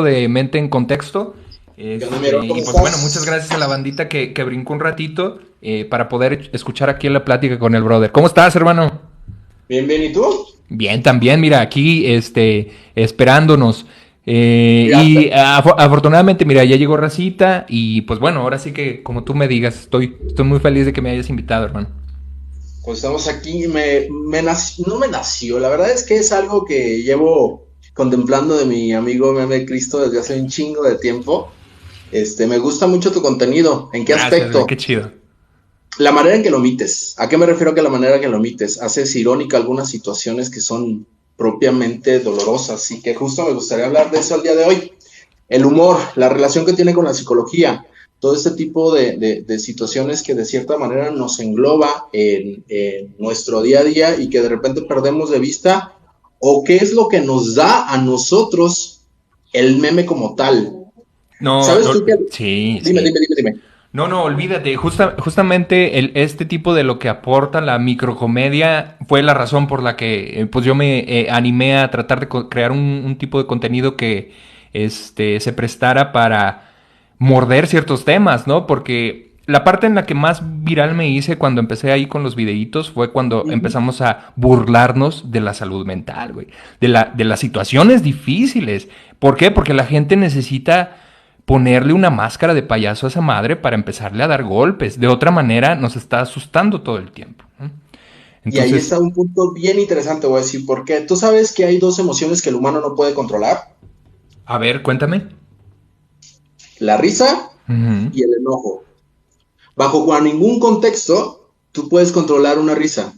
Francisco de Mente en Contexto. ¿Qué onda, mi hermano? Y ¿Cómo pues bueno, muchas estás? gracias a la bandita que brincó un ratito para poder escuchar aquí la plática con el brother. ¿Cómo estás, hermano? Bien, bien, ¿y tú? Bien, también, mira, aquí esperándonos. Ya, Afortunadamente, mira, ya llegó Racita y pues bueno, ahora sí que como tú me digas, estoy muy feliz de que me hayas invitado, hermano. pues estamos aquí. No me nació, la verdad es que es algo que llevo contemplando de mi amigo Meme Cristo desde hace un chingo de tiempo. Me gusta mucho tu contenido. ¿En qué Gracias, güey, aspecto? qué chido. La manera en que lo omites. ¿A qué me refiero que la manera en que lo omites? Haces irónica algunas situaciones que son propiamente dolorosas y que justo me gustaría hablar de eso el día de hoy. El humor, la relación que tiene con la psicología, todo este tipo de situaciones que de cierta manera nos engloba en nuestro día a día y que de repente perdemos de vista, o qué es lo que nos da a nosotros el meme como tal. No, ¿Sabes no, tú qué? sí, Dime, sí. dime, dime, dime. No, no, olvídate. Justamente este tipo de lo que aporta la microcomedia fue la razón por la que pues yo me animé a tratar de crear un tipo de contenido que se prestara para morder ciertos temas, ¿no? Porque la parte en la que más viral me hice cuando empecé ahí con los videitos fue cuando Ujú. empezamos a burlarnos de la salud mental, güey. De las situaciones difíciles. ¿Por qué? Porque la gente necesita ponerle una máscara de payaso a esa madre para empezarle a dar golpes. De otra manera, nos está asustando todo el tiempo, ¿no? Y ahí Entonces, está un punto bien interesante, voy a decir, porque tú sabes que hay dos emociones que el humano no puede controlar, a ver, cuéntame. la risa Ujú. y el enojo. Bajo ningún contexto tú puedes controlar una risa.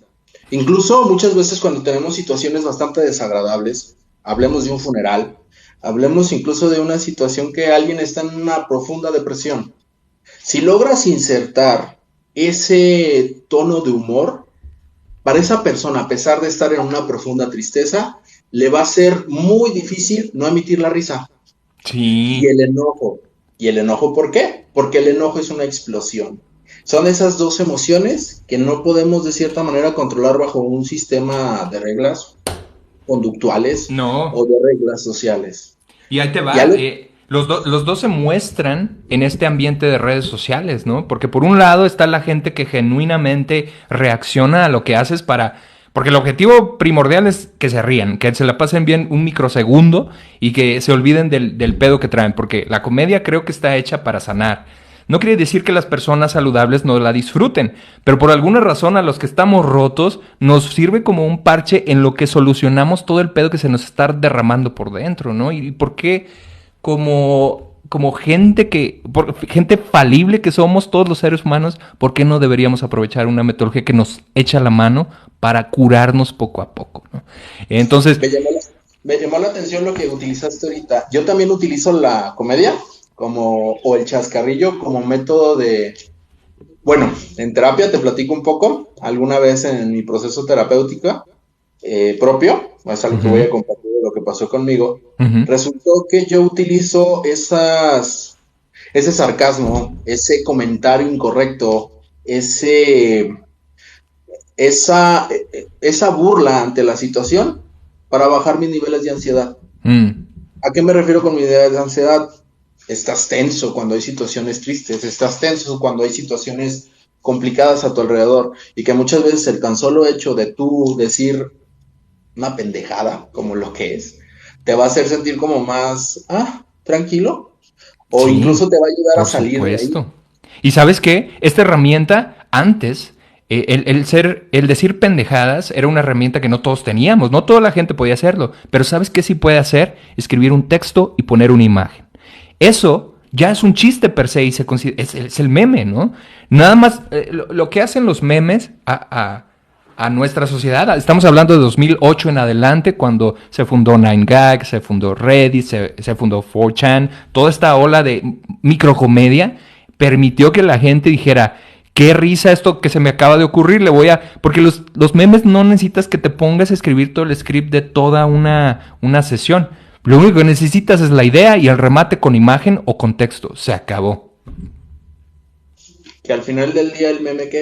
Incluso muchas veces cuando tenemos situaciones bastante desagradables, hablemos de un funeral, hablemos incluso de una situación que alguien está en una profunda depresión. Si logras insertar ese tono de humor, para esa persona, a pesar de estar en una profunda tristeza, le va a ser muy difícil no emitir la risa. Y Sí, el enojo. ¿Y el enojo por qué? Porque el enojo es una explosión. Son esas dos emociones que no podemos de cierta manera controlar bajo un sistema de reglas conductuales o no. de reglas sociales. Y ahí te Ya va. lo... Los dos se muestran en este ambiente de redes sociales, ¿no? Porque por un lado está la gente que genuinamente reacciona a lo que haces para... Porque el objetivo primordial es que se rían, que se la pasen bien un microsegundo y que se olviden del pedo que traen. Porque la comedia creo que está hecha para sanar. No quiere decir que las personas saludables no la disfruten, pero por alguna razón a los que estamos rotos nos sirve como un parche en lo que solucionamos todo el pedo que se nos está derramando por dentro, ¿no? ¿Y por qué como gente falible que somos todos los seres humanos, por qué no deberíamos aprovechar una metodología que nos echa la mano para curarnos poco a poco, ¿no? Entonces, me llamó la, me llamó la atención lo que utilizaste ahorita. Yo también utilizo la comedia como, o el chascarrillo como método de... Bueno, en terapia te platico un poco. Alguna vez en mi proceso terapéutico propio, es algo que voy uh-huh, a compartir de lo que pasó conmigo, uh-huh, resultó que yo utilizo ese sarcasmo, ese comentario incorrecto, esa burla ante la situación para bajar mis niveles de ansiedad. ¿A qué me refiero con mis niveles de ansiedad? Estás tenso cuando hay situaciones tristes, estás tenso cuando hay situaciones complicadas a tu alrededor y que muchas veces el tan solo hecho de tú decir una pendejada como lo que es, te va a hacer sentir como más, tranquilo, o sí, incluso te va a ayudar a por salir de ahí. supuesto. ¿Y sabes qué? Esta herramienta antes, el decir pendejadas era una herramienta que no todos teníamos, no toda la gente podía hacerlo, pero ¿sabes qué sí puede hacer? Escribir un texto y poner una imagen. Eso ya es un chiste per se y es el meme, ¿no? Nada más, lo que hacen los memes a nuestra sociedad. Estamos hablando de 2008 en adelante, cuando se fundó 9gag, se fundó Reddit, se fundó 4chan. Toda esta ola de microcomedia permitió que la gente dijera, qué risa esto que se me acaba de ocurrir, le voy a... Porque los memes no necesitas que te pongas a escribir todo el script de toda una sesión. Lo único que necesitas es la idea y el remate con imagen o contexto. Se acabó. Que al final del día el meme que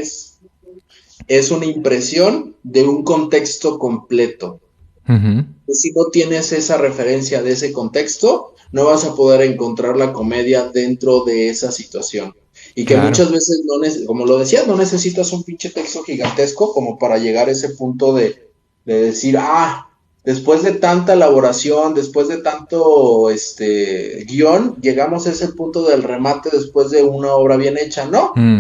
es una impresión de un contexto completo. Ujú. Si no tienes esa referencia de ese contexto, no vas a poder encontrar la comedia dentro de esa situación. Y que Claro. muchas veces, como lo decía, no necesitas un pinche texto gigantesco como para llegar a ese punto de decir, después de tanta elaboración, después de tanto guión, llegamos a ese punto del remate después de una obra bien hecha. No, Mm.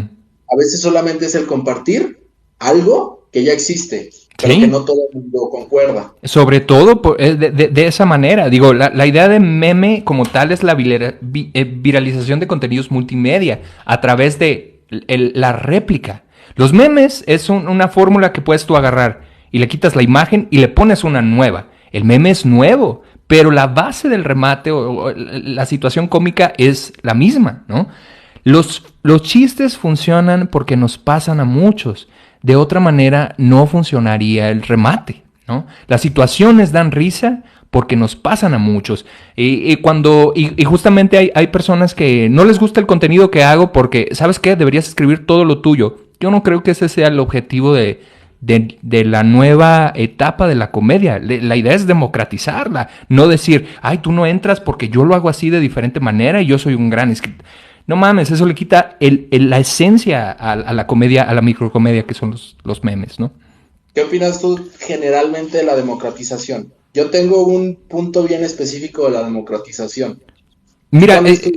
a veces solamente es el compartir algo que ya existe, pero que Sí. no todo el mundo concuerda. Sobre todo de esa manera. Digo, la idea de meme como tal es la viralización de contenidos multimedia a través de la réplica. Los memes es una fórmula que puedes tú agarrar y le quitas la imagen y le pones una nueva. El meme es nuevo, pero la base del remate o la situación cómica es la misma, ¿no? Los chistes funcionan porque nos pasan a muchos. De otra manera no funcionaría el remate, ¿no? Las situaciones dan risa porque nos pasan a muchos. Y justamente hay personas que no les gusta el contenido que hago porque, ¿sabes qué? Deberías escribir todo lo tuyo. Yo no creo que ese sea el objetivo de la nueva etapa de la comedia. La idea es democratizarla, no decir, ay, tú no entras porque yo lo hago así de diferente manera y yo soy un gran escritor. No mames, eso le quita la esencia a la comedia, a la microcomedia que son los memes, ¿no? ¿Qué opinas tú generalmente de la democratización? Yo tengo un punto bien específico de la democratización. Mira, ¿Cuál es tu...?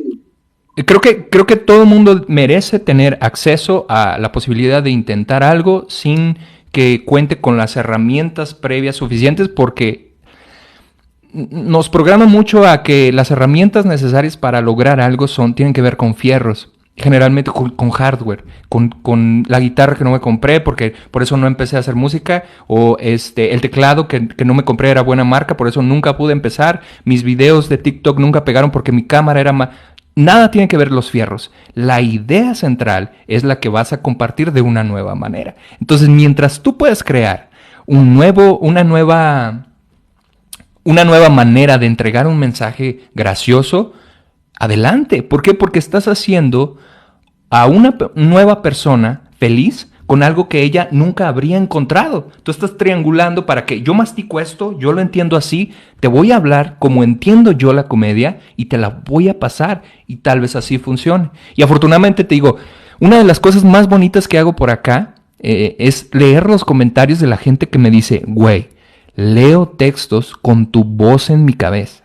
creo que todo el mundo merece tener acceso a la posibilidad de intentar algo sin que cuente con las herramientas previas suficientes porque nos programa mucho a que las herramientas necesarias para lograr algo tienen que ver con fierros, generalmente con hardware, con la guitarra que no me compré porque por eso no empecé a hacer música, o el teclado que no me compré era buena marca, por eso nunca pude empezar, mis videos de TikTok nunca pegaron porque mi cámara era más... Nada tiene que ver los fierros. La idea central es la que vas a compartir de una nueva manera. Entonces, mientras tú puedas crear una nueva manera de entregar un mensaje gracioso, adelante. ¿Por qué? Porque estás haciendo a una nueva persona feliz con algo que ella nunca habría encontrado. Tú estás triangulando para que yo mastico esto, yo lo entiendo así, te voy a hablar como entiendo yo la comedia y te la voy a pasar y tal vez así funcione. Y afortunadamente te digo, una de las cosas más bonitas que hago por acá es leer los comentarios de la gente que me dice, güey, leo textos con tu voz en mi cabeza.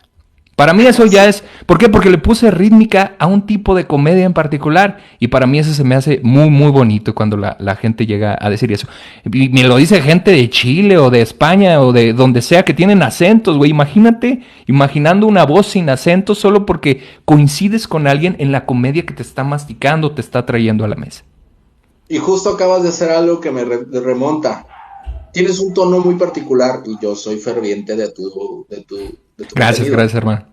Para mí eso ya es... ¿Por qué? Porque le puse rítmica a un tipo de comedia en particular. Y para mí eso se me hace muy, muy bonito cuando la gente llega a decir eso. Y me lo dice gente de Chile o de España o de donde sea que tienen acentos, güey. Imagínate, imaginando una voz sin acento solo porque coincides con alguien en la comedia que te está masticando, te está trayendo a la mesa. Y justo acabas de hacer algo que me remonta. Tienes un tono muy particular y yo soy ferviente de tu Gracias, contenido. gracias, hermano.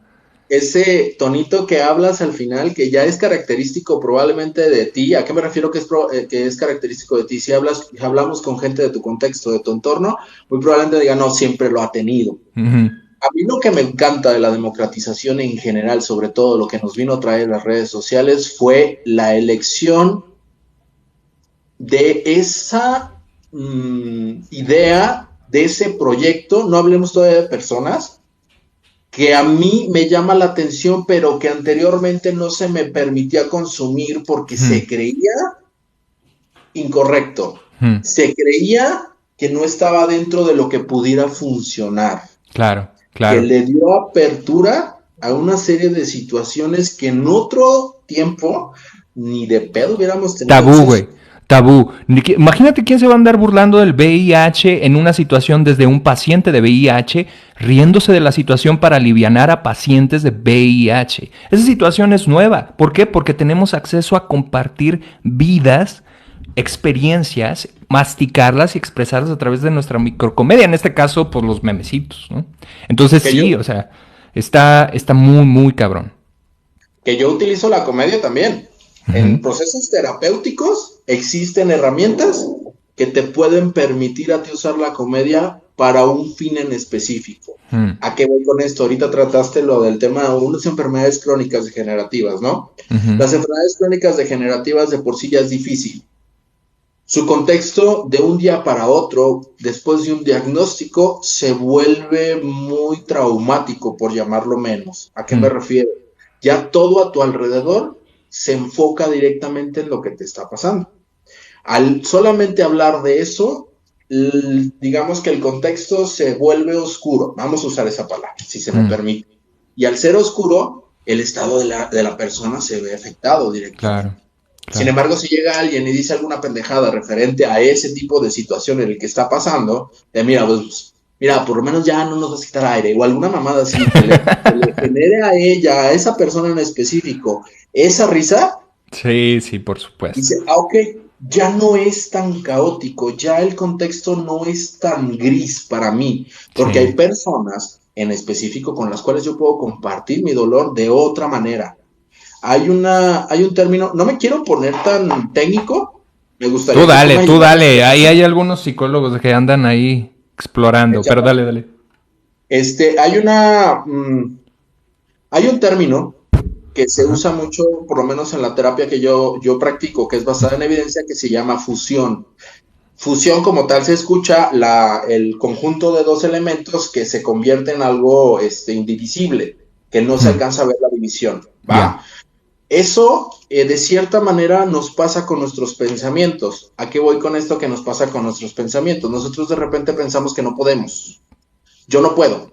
Ese tonito que hablas al final, que ya es característico probablemente de ti, ¿a qué me refiero que es característico de ti? Si hablamos con gente de tu contexto, de tu entorno, muy probablemente digan, no, siempre lo ha tenido. Uh-huh. A mí lo que me encanta de la democratización en general, sobre todo lo que nos vino a traer las redes sociales, fue la elección de esa idea, de ese proyecto, no hablemos todavía de personas, que a mí me llama la atención, pero que anteriormente no se me permitía consumir porque se creía incorrecto. Se creía que no estaba dentro de lo que pudiera funcionar. Claro, claro. Que le dio apertura a una serie de situaciones que en otro tiempo ni de pedo hubiéramos tenido. Tabú, güey. Tabú. Imagínate quién se va a andar burlando del VIH en una situación desde un paciente de VIH, riéndose de la situación para alivianar a pacientes de VIH. Esa situación es nueva. ¿Por qué? Porque tenemos acceso a compartir vidas, experiencias, masticarlas y expresarlas a través de nuestra microcomedia. En este caso, por los memecitos, ¿no? Entonces sí, o sea, está muy, muy cabrón. Que yo utilizo la comedia también. En procesos terapéuticos existen herramientas que te pueden permitir a ti usar la comedia para un fin en específico. ¿A qué voy con esto? Ahorita trataste lo del tema de unas enfermedades crónicas degenerativas, ¿no? Las enfermedades crónicas degenerativas de por sí ya es difícil. Su contexto de un día para otro, después de un diagnóstico, se vuelve muy traumático, por llamarlo menos. ¿A qué me refiero? Ya todo a tu alrededor se enfoca directamente en lo que te está pasando. Al solamente hablar de eso, digamos que el contexto se vuelve oscuro. Vamos a usar esa palabra, si se me permite. Y al ser oscuro, el estado de la persona se ve afectado directamente. Claro. Sin embargo, si llega alguien y dice alguna pendejada referente a ese tipo de situación en el que está pasando, mira, pues, mira, por lo menos ya no nos vas a quitar aire, o alguna mamada así, que le genere a ella, a esa persona en específico, esa risa. Sí, sí, por supuesto. Dice, ok, ya no es tan caótico, ya el contexto no es tan gris para mí, porque hay personas en específico con las cuales yo puedo compartir mi dolor de otra manera. Hay un término, no me quiero poner tan técnico, me gustaría... Tú dale, ahí hay algunos psicólogos que andan ahí explorando, pero dale. Hay un término que se usa mucho, por lo menos en la terapia que yo practico, que es basada en evidencia, que se llama fusión. Fusión como tal se escucha el conjunto de dos elementos que se convierte en algo indivisible, que no se alcanza a ver la división, ¿va? Yeah. Eso, de cierta manera, nos pasa con nuestros pensamientos. ¿A qué voy con esto que nos pasa con nuestros pensamientos? Nosotros de repente pensamos que no podemos. Yo no puedo.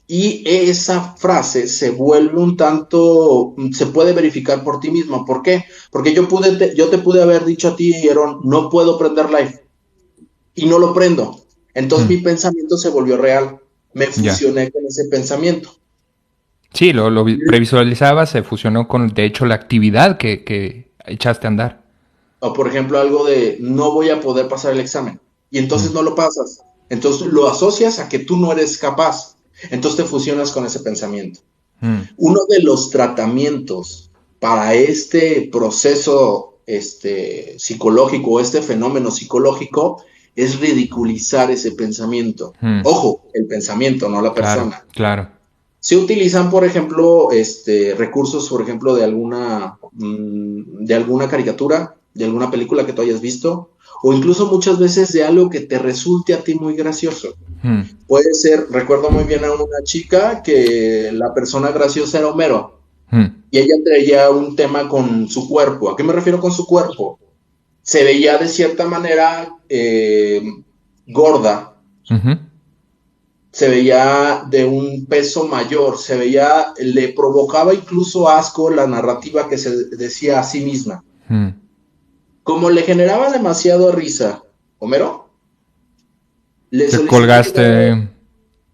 Y esa frase se vuelve un tanto, se puede verificar por ti mismo. ¿Por qué? Porque yo te pude haber dicho a ti, Aaron, no puedo prender live. Y no lo prendo. Entonces mi pensamiento se volvió real. Me fusioné con ese pensamiento. Sí, lo previsualizaba, se fusionó con, de hecho, la actividad que echaste a andar. O, por ejemplo, algo de, no voy a poder pasar el examen. Y entonces no lo pasas. Entonces lo asocias a que tú no eres capaz. Entonces te fusionas con ese pensamiento. Uno de los tratamientos para este proceso psicológico, este fenómeno psicológico, es ridiculizar ese pensamiento. Ojo, el pensamiento, no la persona. Claro. Se utilizan, por ejemplo, recursos, por ejemplo, de alguna caricatura, de alguna película que tú hayas visto, o incluso muchas veces de algo que te resulte a ti muy gracioso. Puede ser, recuerdo muy bien a una chica que la persona graciosa era Homero, y ella traía un tema con su cuerpo. ¿A qué me refiero con su cuerpo? Se veía de cierta manera gorda, se veía de un peso mayor, le provocaba incluso asco la narrativa que se decía a sí misma. Como le generaba demasiado risa, Homero, te colgaste.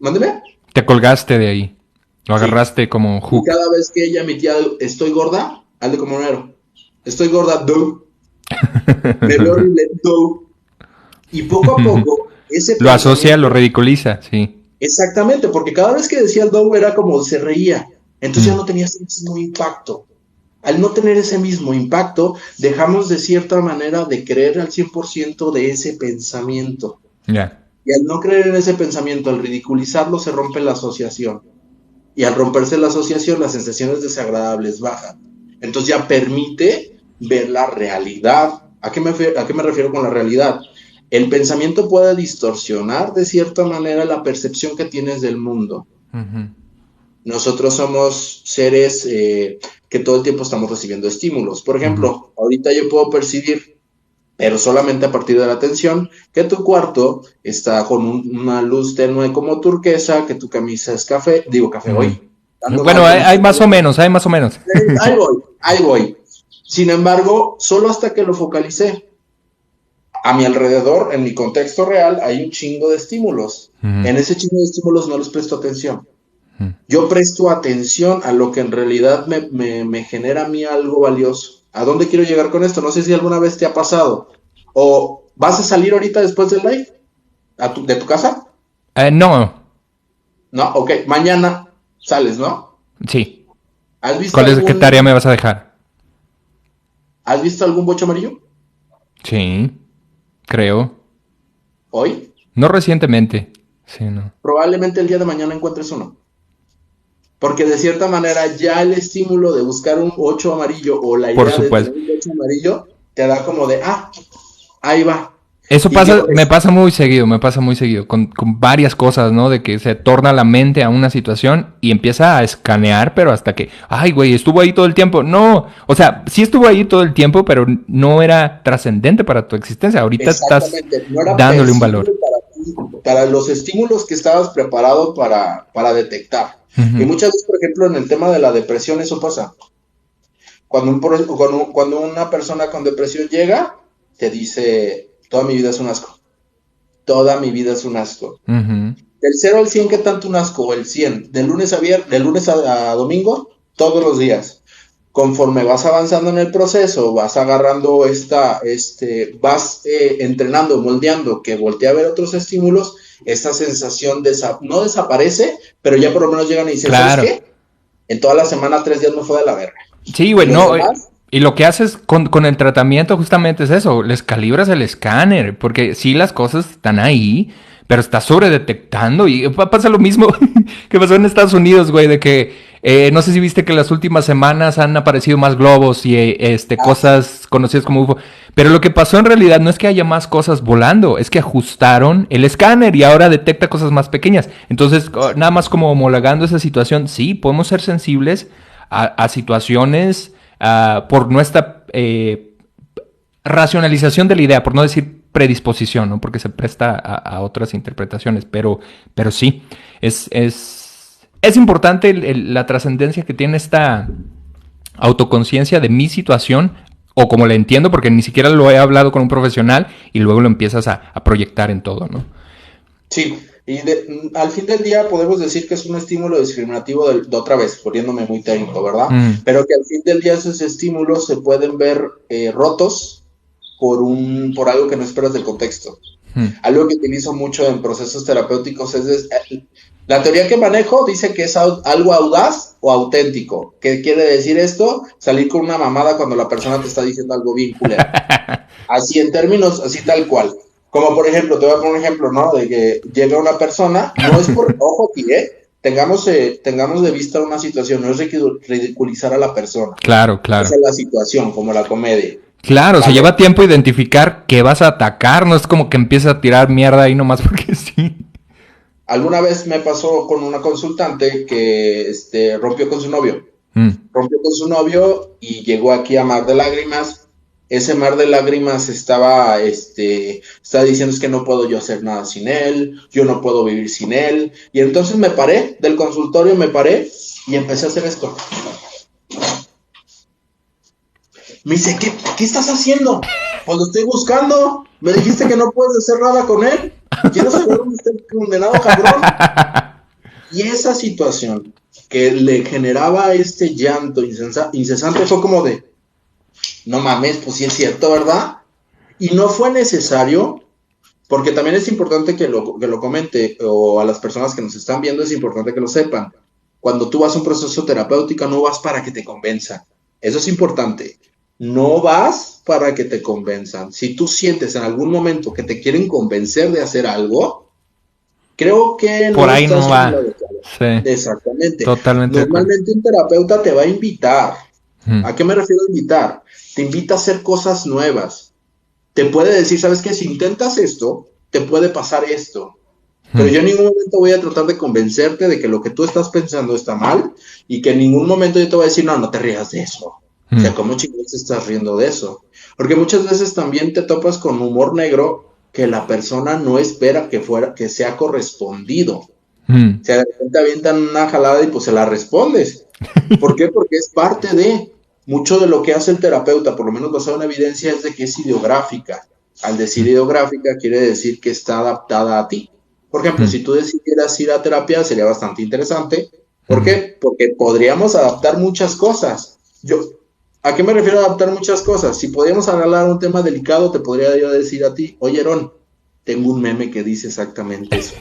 Mándeme. Te colgaste de ahí. Lo agarraste como hook. Y cada vez que ella emitía, estoy gorda, hazle como Homero. Estoy gorda, do. Me veo horrible, do. Y poco a poco, ese lo asocia, lo ridiculiza, sí. Exactamente, porque cada vez que decía el do era como se reía. Entonces ya no tenía ese mismo impacto. Al no tener ese mismo impacto, dejamos de cierta manera de creer al 100% de ese pensamiento. Y al no creer en ese pensamiento, al ridiculizarlo, se rompe la asociación. Y al romperse la asociación, las sensaciones desagradables bajan. Entonces ya permite ver la realidad. ¿A qué me refiero con la realidad? El pensamiento puede distorsionar de cierta manera la percepción que tienes del mundo. Nosotros somos seres que todo el tiempo estamos recibiendo estímulos. Por ejemplo, ahorita yo puedo percibir, pero solamente a partir de la atención, que tu cuarto está con una luz tenue como turquesa, que tu camisa es café, hoy. Bueno, hay más o menos. Ahí voy. Sin embargo, solo hasta que lo focalicé. A mi alrededor, en mi contexto real, hay un chingo de estímulos. En ese chingo de estímulos no les presto atención. Yo presto atención a lo que en realidad me genera a mí algo valioso. ¿A dónde quiero llegar con esto? No sé si alguna vez te ha pasado. ¿O vas a salir ahorita después del live? ¿De tu casa? No. No, ok. Mañana sales, ¿no? Sí. ¿Has visto ¿Qué tarea me vas a dejar? ¿Has visto algún bocho amarillo? Sí, creo. ¿Hoy? No recientemente. Sí, no. Probablemente el día de mañana encuentres uno. Porque de cierta manera ya el estímulo de buscar un 8 amarillo o la idea de tener un 8 amarillo te da como de, ahí va. Eso Y pasa, yo, me pasa muy seguido, con varias cosas, ¿no? De que se torna la mente a una situación y empieza a escanear, pero hasta que, ay, güey, estuvo ahí todo el tiempo. No, o sea, sí estuvo ahí todo el tiempo, pero no era trascendente para tu existencia. Ahorita estás exactamente, no era dándole un percibible valor. para ti, para los estímulos que estabas preparado para detectar. Y Ujú. muchas veces, por ejemplo, en el tema de la depresión, eso pasa. Cuando una persona con depresión llega, te dice, toda mi vida es un asco. Toda mi vida es un asco. Ujú. Del 0 al 100, ¿qué tanto un asco? El 100. De lunes a domingo, todos los días. Conforme vas avanzando en el proceso, vas agarrando vas entrenando, moldeando, que voltea a ver otros estímulos, esta sensación no desaparece, pero ya por lo menos llegan y dicen, ¿sabes Claro. qué? En toda la semana 3 días me fue de la verga. Sí, Y güey, los no. demás, Y lo que haces con el tratamiento justamente es eso, les calibras el escáner, porque sí las cosas están ahí, pero está sobredetectando y pasa lo mismo que pasó en Estados Unidos, güey, de que no sé si viste que las últimas semanas han aparecido más globos y sí, cosas conocidas como UFO, pero lo que pasó en realidad no es que haya más cosas volando, es que ajustaron el escáner y ahora detecta cosas más pequeñas. Entonces, nada más como homologando esa situación, sí, podemos ser sensibles a situaciones por nuestra racionalización de la idea, por no decir predisposición, ¿no? Porque se presta a otras interpretaciones, pero sí, es importante la trascendencia que tiene esta autoconciencia de mi situación, o como la entiendo, porque ni siquiera lo he hablado con un profesional y luego lo empiezas a proyectar en todo, ¿no? sí. Y al fin del día podemos decir que es un estímulo discriminativo de otra vez, poniéndome muy técnico, ¿verdad? Mm, Pero que al fin del día esos estímulos se pueden ver rotos por algo que no esperas del contexto. mm. Algo que utilizo mucho en procesos terapéuticos la teoría que manejo dice que es algo audaz o auténtico. ¿Qué quiere decir esto? Salir con una mamada cuando la persona te está diciendo algo bien culero. Así en términos, así tal cual. Como por ejemplo, te voy a poner un ejemplo, ¿no? De que llega una persona, no es por, ojo aquí, tengamos de vista una situación, no es ridiculizar a la persona. Claro, claro. Esa es la situación, como la comedia. Claro, se ¿Vale? lleva tiempo identificar que vas a atacar, no es como que empieza a tirar mierda ahí nomás porque sí. Alguna vez me pasó con una consultante que rompió con su novio. Mm, Rompió con su novio y llegó aquí a Mar de Lágrimas. Ese Mar de Lágrimas estaba diciendo es que no puedo yo hacer nada sin él, yo no puedo vivir sin él. Y entonces me paré del consultorio, me paré y empecé a hacer esto. Me dice, ¿qué estás haciendo? Pues lo estoy buscando. Me dijiste que no puedes hacer nada con él. Quiero saber dónde está el condenado cabrón. Y esa situación que le generaba este llanto incesante fue como de, no mames, pues sí es cierto, ¿verdad? Y no fue necesario, porque también es importante que lo comente, o a las personas que nos están viendo es importante que lo sepan. Cuando tú vas a un proceso terapéutico no vas para que te convenzan. Eso es importante. No vas para que te convenzan. Si tú sientes en algún momento que te quieren convencer de hacer algo, creo que por no ahí estás no en la va. adecuada. Sí, Exactamente. totalmente de acuerdo. Normalmente un terapeuta te va a invitar. Mm, ¿A qué me refiero a invitar? Te invita a hacer cosas nuevas. Te puede decir, ¿sabes qué? Si intentas esto, te puede pasar esto. Pero mm, yo en ningún momento voy a tratar de convencerte de que lo que tú estás pensando está mal y que en ningún momento yo te voy a decir, no, no te rías de eso. O mm. sea, ¿cómo chingados estás riendo de eso? Porque muchas veces también te topas con humor negro que la persona no espera que sea correspondido. O Mm. sea, de repente avientan una jalada y pues se la respondes. ¿Por qué? Porque es parte de mucho de lo que hace el terapeuta, por lo menos basado en evidencia, es de que es ideográfica. Al decir ideográfica quiere decir que está adaptada a ti. Por ejemplo, Mm, si tú decidieras ir a terapia sería bastante interesante. ¿Por mm. qué? Porque podríamos adaptar muchas cosas. ¿A qué me refiero a adaptar muchas cosas? Si podríamos hablar un tema delicado, te podría yo decir a ti, oye, Aaron, tengo un meme que dice exactamente eso.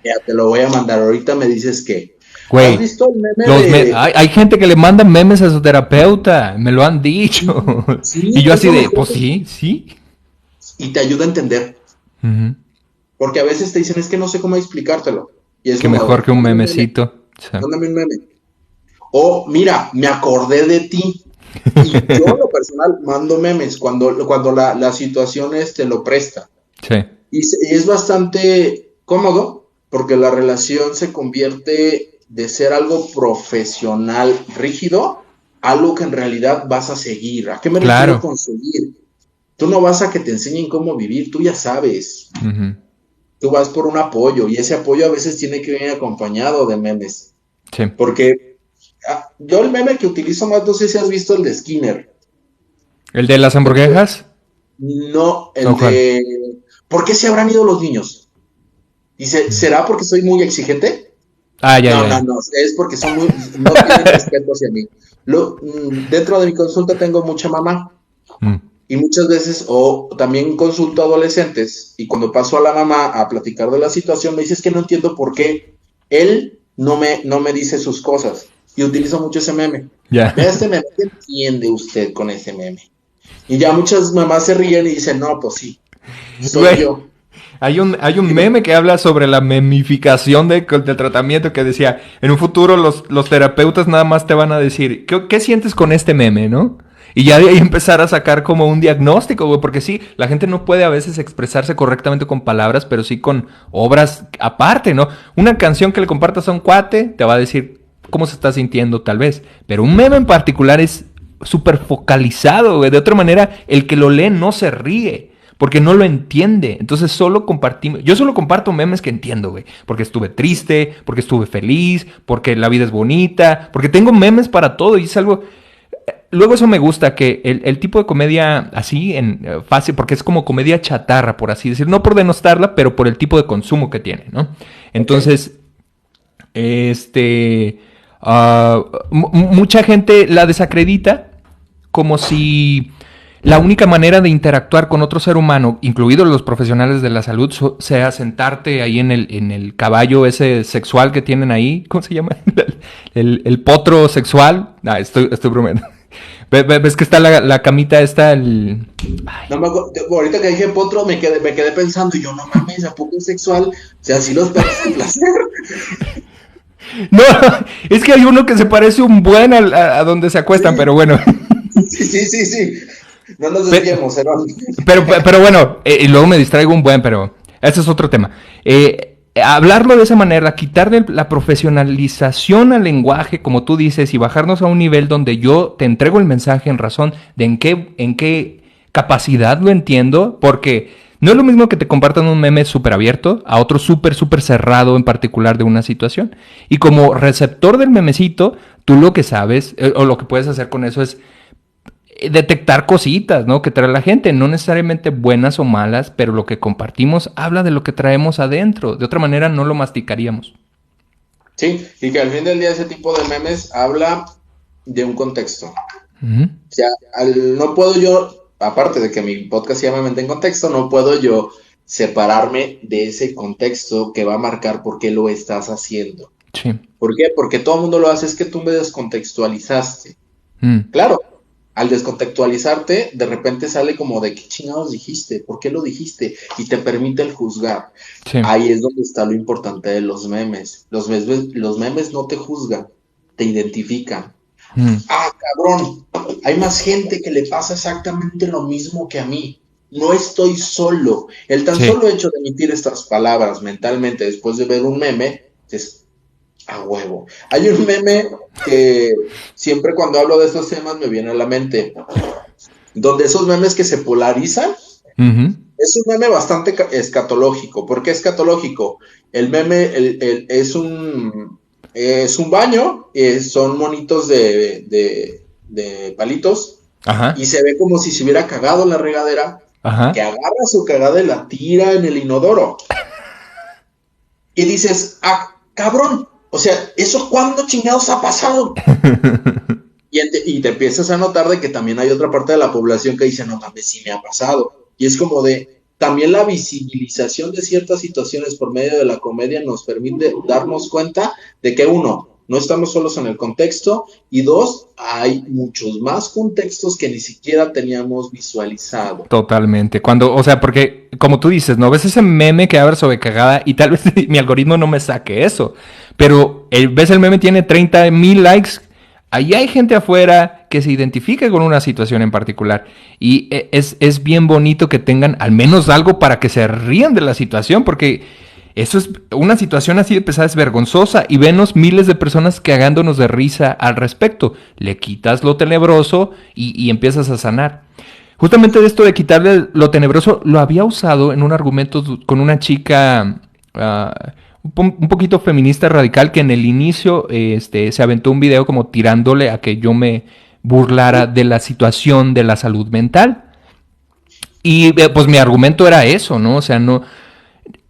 Ya te lo voy a mandar. Ahorita me dices que. ¿Has Güey, visto el meme de. hay gente que le manda memes a su terapeuta, me lo han dicho. Sí, Y sí, yo es así lo de, mejor. pues sí, sí. Y te ayuda a entender. Ujú. Porque a veces te dicen, es que no sé cómo explicártelo. Y es Qué como mejor de, que un mándame un meme, memecito. Sí. mándame un meme. O, mira, me acordé de ti. Y yo, en lo personal, mando memes cuando la situación lo presta. Sí. Y es bastante cómodo porque la relación se convierte de ser algo profesional rígido a algo que en realidad vas a seguir. ¿A qué me refiero Claro. con seguir? Tú no vas a que te enseñen cómo vivir, tú ya sabes. Ujú. Tú vas por un apoyo y ese apoyo a veces tiene que venir acompañado de memes. Sí. Porque yo el meme que utilizo más, no sé si has visto el de Skinner. ¿El de las hamburguesas? No, el ¿O cuál? de ¿por qué se habrán ido los niños? Dice, ¿será porque soy muy exigente? Ah, ya, No, ya, no, ya. no, es porque no tienen respeto hacia mí. Dentro de mi consulta tengo mucha mamá Mm. y muchas veces, o también consulto a adolescentes y cuando paso a la mamá a platicar de la situación, me dice es que no entiendo por qué él no me dice sus cosas y utilizo mucho ese meme. Ya. Vea este meme, ¿qué entiende usted con ese meme? Y ya muchas mamás se ríen y dicen, no, pues sí, soy Güey, yo. hay un meme que habla sobre la memificación del tratamiento que decía, en un futuro los terapeutas nada más te van a decir, ¿qué sientes con este meme, no? Y ya de ahí empezar a sacar como un diagnóstico, güey, porque sí, la gente no puede a veces expresarse correctamente con palabras, pero sí con obras aparte, ¿no? Una canción que le compartas a un cuate te va a decir cómo se está sintiendo tal vez, pero un meme en particular es súper focalizado, güey. De otra manera, el que lo lee no se ríe porque no lo entiende. Entonces solo compartimos, yo solo comparto memes que entiendo, güey, porque estuve triste, porque estuve feliz, porque la vida es bonita, porque tengo memes para todo y es algo. Luego eso me gusta, que el tipo de comedia así, fácil, porque es como comedia chatarra, por así decir, no por denostarla, pero por el tipo de consumo que tiene, ¿no? Ok. Entonces, mucha gente la desacredita como si la única manera de interactuar con otro ser humano, incluidos los profesionales de la salud, sea sentarte ahí en el caballo ese sexual que tienen ahí. ¿Cómo se llama? El potro sexual. Estoy bromeando. ¿Ves que está la camita esta? No me ahorita que dije potro me quedé pensando, y yo no mames, ¿a poco es sexual? O sea, sí los perros de placer. No, es que hay uno que se parece un buen a donde se acuestan, Sí, pero bueno. sí, sí, sí, sí. No nos Pero, desviemos, Herón. pero bueno, y luego me distraigo un buen, pero ese es otro tema. Hablarlo de esa manera, quitarle la profesionalización al lenguaje, como tú dices, y bajarnos a un nivel donde yo te entrego el mensaje en razón de en qué capacidad lo entiendo, porque no es lo mismo que te compartan un meme súper abierto a otro súper, súper cerrado en particular de una situación. Y como receptor del memecito, tú lo que sabes, o lo que puedes hacer con eso es detectar cositas, ¿no? Que trae la gente, no necesariamente buenas o malas, pero lo que compartimos habla de lo que traemos adentro. De otra manera no lo masticaríamos. Sí, y que al fin del día ese tipo de memes habla de un contexto. O Uh-huh. sea, no puedo yo, aparte de que mi podcast se llama Mente en Contexto, no puedo yo separarme de ese contexto que va a marcar por qué lo estás haciendo. Sí. ¿Por qué? Porque todo el mundo lo hace, es que tú me descontextualizaste. Mm. Claro, al descontextualizarte, de repente sale como de qué chingados dijiste, por qué lo dijiste, y te permite el juzgar. Sí. Ahí es donde está lo importante de los memes. Los memes no te juzgan, te identifican. Mm. Ah, cabrón, hay más gente que le pasa exactamente lo mismo que a mí. No estoy solo. El tan Sí. solo hecho de emitir estas palabras mentalmente después de ver un meme es a huevo. Hay un meme que siempre cuando hablo de estos temas me viene a la mente, donde esos memes que se polarizan, Uh-huh. es un meme bastante escatológico. ¿Por qué escatológico? El meme es un baño, son monitos de palitos, Ajá. y se ve como si se hubiera cagado en la regadera, Ajá. que agarra su cagada y la tira en el inodoro. Y dices, ah, cabrón, o sea, ¿eso cuándo chingados ha pasado? Y te empiezas a notar de que también hay otra parte de la población que dice, no mames, sí me ha pasado. Y es como de, también la visibilización de ciertas situaciones por medio de la comedia nos permite darnos cuenta de que uno, no estamos solos en el contexto, y dos, hay muchos más contextos que ni siquiera teníamos visualizado. Totalmente. O sea, porque como tú dices, ¿no? Ves ese meme que abre sobre cagada y tal vez mi algoritmo no me saque eso. Pero ves el meme tiene 30,000 likes. Ahí hay gente afuera que se identifique con una situación en particular. Y es bien bonito que tengan al menos algo para que se rían de la situación, porque eso es una situación así de pesada, es vergonzosa, y venos miles de personas cagándonos de risa al respecto. Le quitas lo tenebroso y empiezas a sanar. Justamente de esto de quitarle lo tenebroso, lo había usado en un argumento con una chica un poquito feminista radical que en el inicio se aventó un video como tirándole a que yo me burlara de la situación de la salud mental. Y pues mi argumento era eso, ¿no? O sea, no,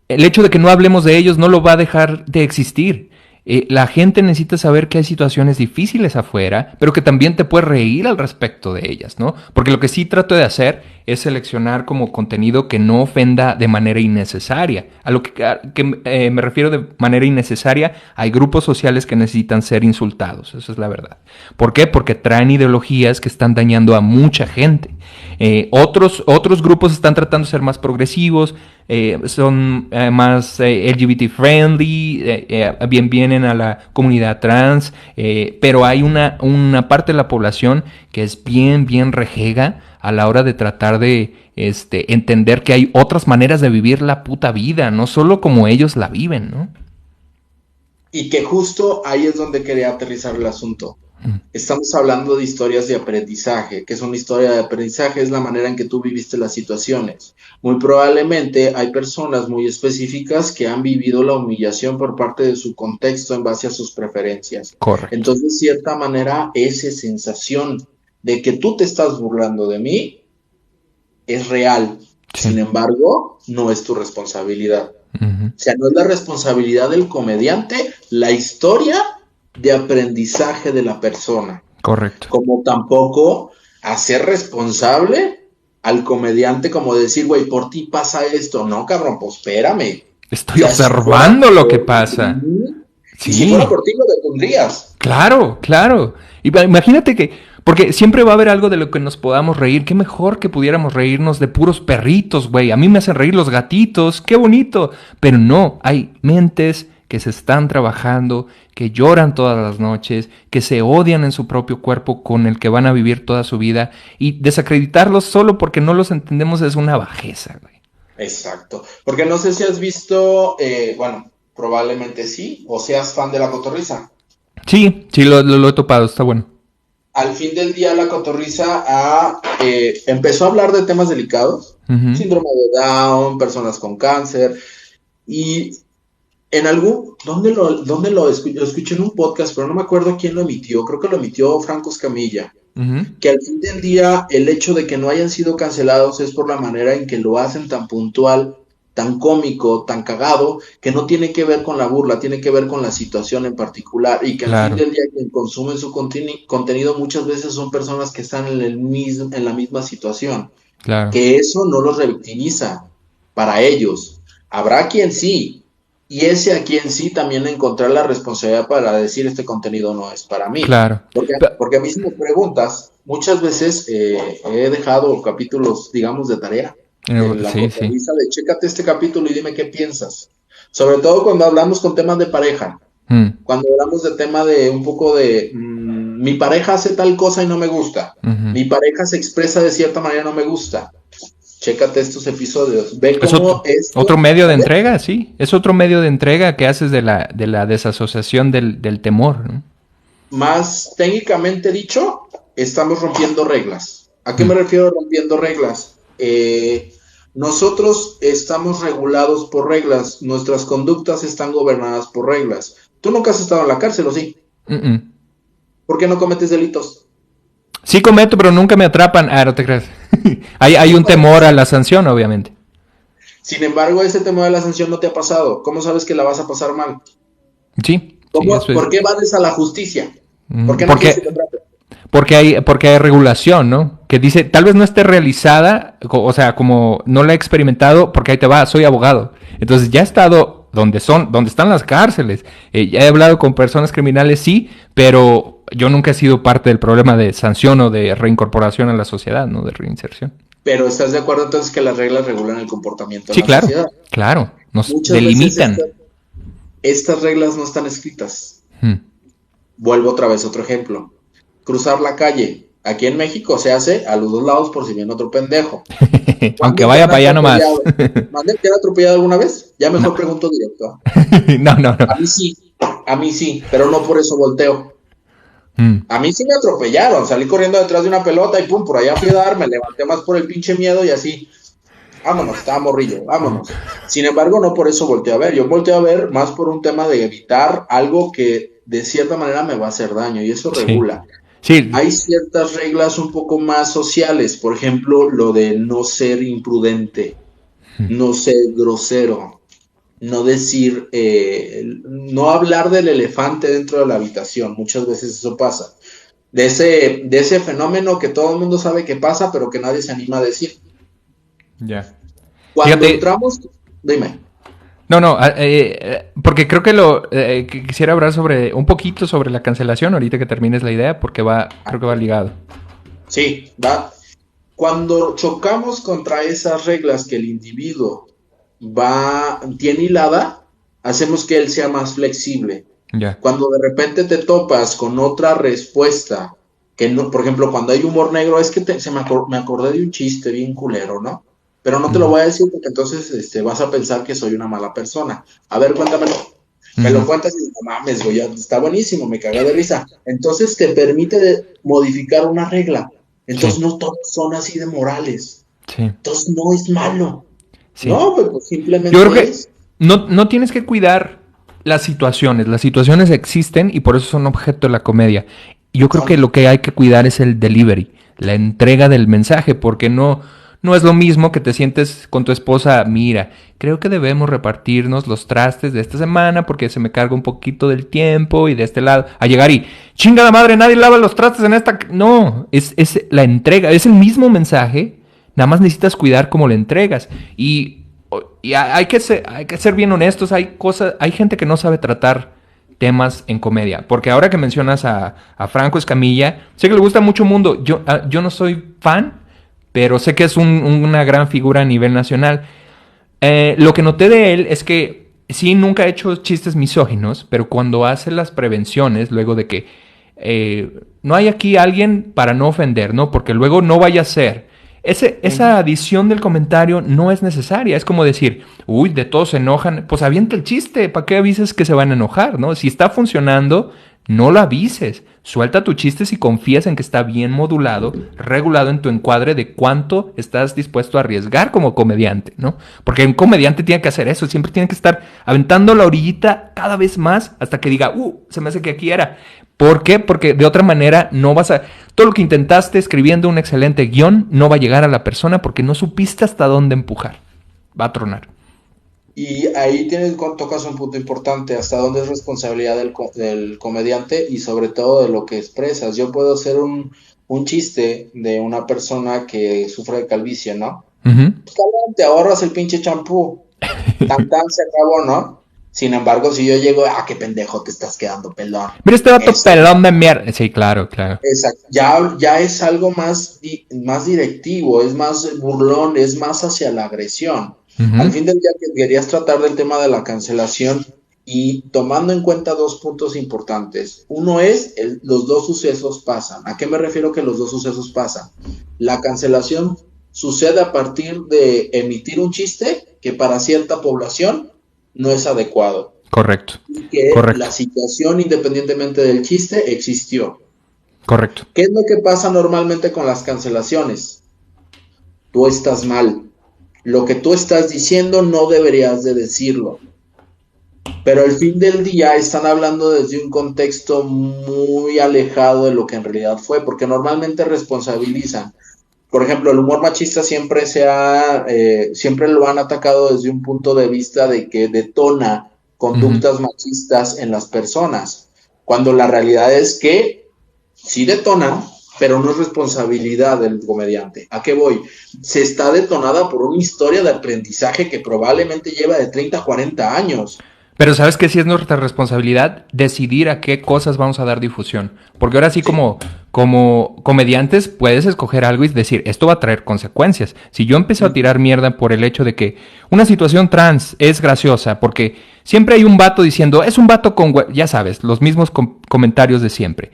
el hecho de que no hablemos de ellos no lo va a dejar de existir. La gente necesita saber que hay situaciones difíciles afuera, pero que también te puedes reír al respecto de ellas, ¿no? Porque lo que sí trato de hacer es seleccionar como contenido que no ofenda de manera innecesaria. A lo que me refiero de manera innecesaria, hay grupos sociales que necesitan ser insultados, eso es la verdad. ¿Por qué? Porque traen ideologías que están dañando a mucha gente. Otros grupos están tratando de ser más progresivos, son más LGBT friendly, bien vienen a la comunidad trans, pero hay una parte de la población que es bien rejega a la hora de tratar de entender que hay otras maneras de vivir la puta vida, no solo como ellos la viven, ¿no? Y que justo ahí es donde quería aterrizar el asunto. Estamos hablando de historias de aprendizaje. ¿Qué es una historia de aprendizaje? Es la manera en que tú viviste las situaciones. Muy probablemente hay personas muy específicas que han vivido la humillación por parte de su contexto en base a sus preferencias. Correcto. Entonces, de cierta manera, esa sensación de que tú te estás burlando de mí es real. Sí. Sin embargo, no es tu responsabilidad. Uh-huh. O sea, no es la responsabilidad del comediante la historia de aprendizaje de la persona. Correcto. Como tampoco hacer responsable al comediante como decir, güey, por ti pasa esto. No, cabrón, pues espérame. Estoy observando lo que pasa. Sí. Y si fuera por ti, lo detendrías. Claro. Imagínate que, porque siempre va a haber algo de lo que nos podamos reír. Qué mejor que pudiéramos reírnos de puros perritos, güey. A mí me hacen reír los gatitos, qué bonito. Pero no, hay mentes que se están trabajando, que lloran todas las noches, que se odian en su propio cuerpo con el que van a vivir toda su vida. Y desacreditarlos solo porque no los entendemos es una bajeza, güey. Exacto. Porque no sé si has visto, bueno, probablemente sí, o seas fan de La Cotorrisa. Sí, lo he topado, está bueno. Al fin del día La Cotorrisa empezó a hablar de temas delicados, uh-huh. Síndrome de Down, personas con cáncer, y en ¿dónde lo escuché en un podcast, pero no me acuerdo quién lo emitió, creo que lo emitió Franco Escamilla, uh-huh. Que al fin del día el hecho de que no hayan sido cancelados es por la manera en que lo hacen tan puntual, tan cómico, tan cagado, que no tiene que ver con la burla, tiene que ver con la situación en particular, y que al fin del día quien consume su contenido muchas veces son personas que están en la misma situación, que eso no los revictimiza para ellos. Habrá quien sí, y ese a quien sí también encontrar la responsabilidad para decir este contenido no es para mí. Porque a mí si me preguntas, muchas veces he dejado capítulos, digamos, de tarea. La Cotorrisa de chécate este capítulo y dime qué piensas. Sobre todo cuando hablamos con temas de pareja. Cuando hablamos de tema de un poco de mi pareja hace tal cosa y no me gusta. Uh-huh. Mi pareja se expresa de cierta manera y no me gusta. Chécate estos episodios. Ve cómo es otro medio de entrega, sí. Es otro medio de entrega que haces de la desasociación del temor, ¿no? Más técnicamente dicho, estamos rompiendo reglas. ¿A qué me refiero rompiendo reglas? Nosotros estamos regulados por reglas, nuestras conductas están gobernadas por reglas. ¿Tú nunca has estado en la cárcel o sí? Uh-uh. ¿Por qué no cometes delitos? Sí cometo, pero nunca me atrapan. No te creas. hay un temor a la sanción, obviamente. Sin embargo, ese temor a la sanción no te ha pasado. ¿Cómo sabes que la vas a pasar mal? Sí. ¿Por qué vades a la justicia? ¿Por qué no quieres que te atrapen? Porque hay regulación, ¿no? Que dice, tal vez no esté realizada, o sea, como no la he experimentado, porque ahí te va, soy abogado. Entonces ya he estado donde están las cárceles. Ya he hablado con personas criminales, sí, pero yo nunca he sido parte del problema de sanción o de reincorporación a la sociedad, ¿no? De reinserción. Pero ¿estás de acuerdo entonces que las reglas regulan el comportamiento de la sociedad? Sí, claro, nos muchas delimitan. Estas reglas no están escritas. Vuelvo otra vez, otro ejemplo. Cruzar la calle. Aquí en México se hace a los dos lados por si viene otro pendejo. Aunque vaya para allá nomás. ¿Mande? ¿Te han atropellado alguna vez? Ya mejor No. pregunto directo. No. A mí sí, pero no por eso volteo. A mí sí me atropellaron, salí corriendo detrás de una pelota y pum, por allá fui a dar, me levanté más por el pinche miedo y así, vámonos, estaba morrillo, vámonos. Sin embargo, no por eso volteo a ver, yo volteo a ver más por un tema de evitar algo que de cierta manera me va a hacer daño y eso regula. Sí. Hay ciertas reglas un poco más sociales, por ejemplo, lo de no ser imprudente, no ser grosero, no decir, no hablar del elefante dentro de la habitación, muchas veces eso pasa. De ese fenómeno que todo el mundo sabe que pasa, pero que nadie se anima a decir. Ya. Cuando Fíjate, entramos, dime. No, porque creo que que quisiera hablar un poquito sobre la cancelación ahorita que termines la idea, porque creo que va ligado. Sí, va. Cuando chocamos contra esas reglas que el individuo tiene hilada, hacemos que él sea más flexible. Ya. Cuando de repente te topas con otra respuesta, que no, por ejemplo, cuando hay humor negro, es que me acordé de un chiste bien culero, ¿no? Pero no te lo voy a decir porque entonces vas a pensar que soy una mala persona. A ver, cuéntamelo. Me lo cuentas y no mames, güey, está buenísimo, me cagué de risa. Entonces te permite modificar una regla. Entonces no todos son así de morales. Sí. Entonces no es malo. Sí. No, pues simplemente yo creo que no tienes que cuidar las situaciones existen y por eso son objeto de la comedia. Yo creo que lo que hay que cuidar es el delivery, la entrega del mensaje, porque no es lo mismo que te sientes con tu esposa, mira, creo que debemos repartirnos los trastes de esta semana porque se me carga un poquito del tiempo y de este lado, a llegar y, chinga la madre, nadie lava los trastes en esta... No, es la entrega, es el mismo mensaje, nada más necesitas cuidar cómo lo entregas. Y hay que ser bien honestos, hay gente que no sabe tratar temas en comedia, porque ahora que mencionas a Franco Escamilla, sé que le gusta mucho Mundo, yo no soy fan, pero sé que es una gran figura a nivel nacional. Lo que noté de él es que sí, nunca ha hecho chistes misóginos, pero cuando hace las prevenciones, luego de que no hay aquí alguien para no ofender, ¿no? Porque luego no vaya a ser. Esa adición del comentario no es necesaria. Es como decir, uy, de todos se enojan. Pues avienta el chiste. ¿Para qué avises que se van a enojar, no? Si está funcionando, no lo avises. Suelta tu chiste si confías en que está bien modulado, regulado en tu encuadre de cuánto estás dispuesto a arriesgar como comediante, ¿no? Porque un comediante tiene que hacer eso. Siempre tiene que estar aventando la orillita cada vez más hasta que diga, se me hace que aquí era. ¿Por qué? Porque de otra manera no vas a... Todo lo que intentaste escribiendo un excelente guión no va a llegar a la persona porque no supiste hasta dónde empujar. Va a tronar. Y ahí tocas un punto importante, hasta dónde es responsabilidad del comediante y sobre todo de lo que expresas. Yo puedo hacer un chiste de una persona que sufre de calvicie, ¿no? Uh-huh. Pues cabrón, te ahorras el pinche champú. Tan se acabó, ¿no? Sin embargo, si yo llego, qué pendejo, te estás quedando pelón. Mira, este vato pelón de mierda. Sí, claro. Exacto. Ya es algo más directivo, es más burlón, es más hacia la agresión. Uh-huh. Al fin del día querías tratar del tema de la cancelación y tomando en cuenta dos puntos importantes. Uno es, los dos sucesos pasan. ¿A qué me refiero que los dos sucesos pasan? La cancelación sucede a partir de emitir un chiste que para cierta población no es adecuado. Correcto. Y que la situación, independientemente del chiste, existió. Correcto. ¿Qué es lo que pasa normalmente con las cancelaciones? Tú estás mal. Lo que tú estás diciendo no deberías de decirlo. Pero al fin del día están hablando desde un contexto muy alejado de lo que en realidad fue, porque normalmente responsabilizan. Por ejemplo, el humor machista siempre lo han atacado desde un punto de vista de que detona conductas machistas en las personas, cuando la realidad es que sí detonan, pero no es responsabilidad del comediante. ¿A qué voy? Se está detonada por una historia de aprendizaje que probablemente lleva de 30 a 40 años. Pero ¿sabes qué? Sí es nuestra responsabilidad decidir a qué cosas vamos a dar difusión. Porque ahora sí, como comediantes puedes escoger algo y decir, esto va a traer consecuencias. Si yo empiezo a tirar mierda por el hecho de que una situación trans es graciosa, porque siempre hay un vato diciendo, es un vato con... Ya sabes, los mismos comentarios de siempre.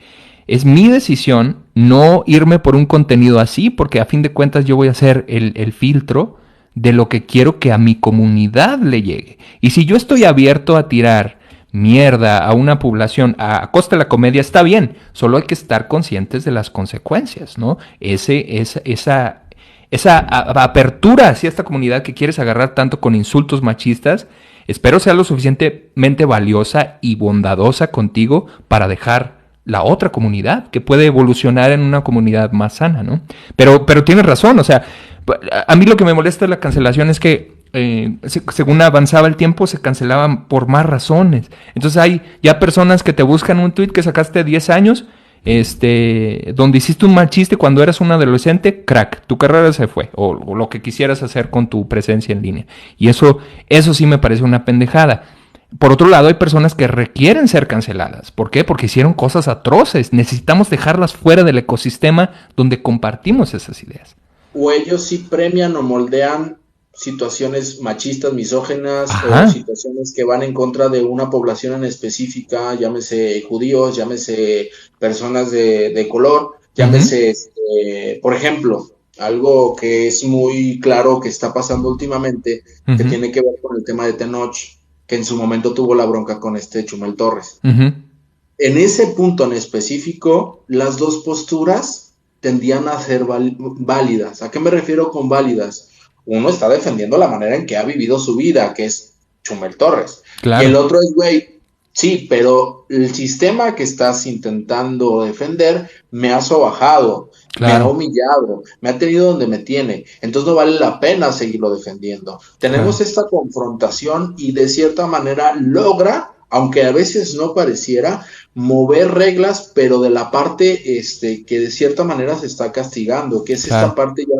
es mi decisión no irme por un contenido así, porque a fin de cuentas yo voy a hacer el filtro de lo que quiero que a mi comunidad le llegue. Y si yo estoy abierto a tirar mierda a una población a costa de la comedia, está bien, solo hay que estar conscientes de las consecuencias, ¿no? Esa apertura hacia esta comunidad que quieres agarrar tanto con insultos machistas, espero sea lo suficientemente valiosa y bondadosa contigo para dejar la otra comunidad, que puede evolucionar en una comunidad más sana, ¿no? Pero tienes razón, o sea, a mí lo que me molesta de la cancelación es que según avanzaba el tiempo se cancelaban por más razones. Entonces hay ya personas que te buscan un tweet que sacaste 10 años, donde hiciste un mal chiste cuando eras un adolescente, crack, tu carrera se fue, o lo que quisieras hacer con tu presencia en línea. Y eso sí me parece una pendejada. Por otro lado, hay personas que requieren ser canceladas. ¿Por qué? Porque hicieron cosas atroces. Necesitamos dejarlas fuera del ecosistema donde compartimos esas ideas. O ellos sí premian o moldean situaciones machistas, misóginas, Ajá. o situaciones que van en contra de una población en específica, llámese judíos, llámese personas de color, llámese, por ejemplo, algo que es muy claro que está pasando últimamente, que tiene que ver con el tema de Tenoch, que en su momento tuvo la bronca con Chumel Torres. En ese punto en específico, las dos posturas tendían a ser válidas. ¿A qué me refiero con válidas? Uno está defendiendo la manera en que ha vivido su vida, que es Chumel Torres. Claro. Y el otro es, güey, sí, pero el sistema que estás intentando defender me ha sobajado, claro, me ha humillado, me ha tenido donde me tiene. Entonces no vale la pena seguirlo defendiendo. Tenemos esta confrontación y de cierta manera logra, aunque a veces no pareciera, mover reglas, pero de la parte que de cierta manera se está castigando, que es esta parte ya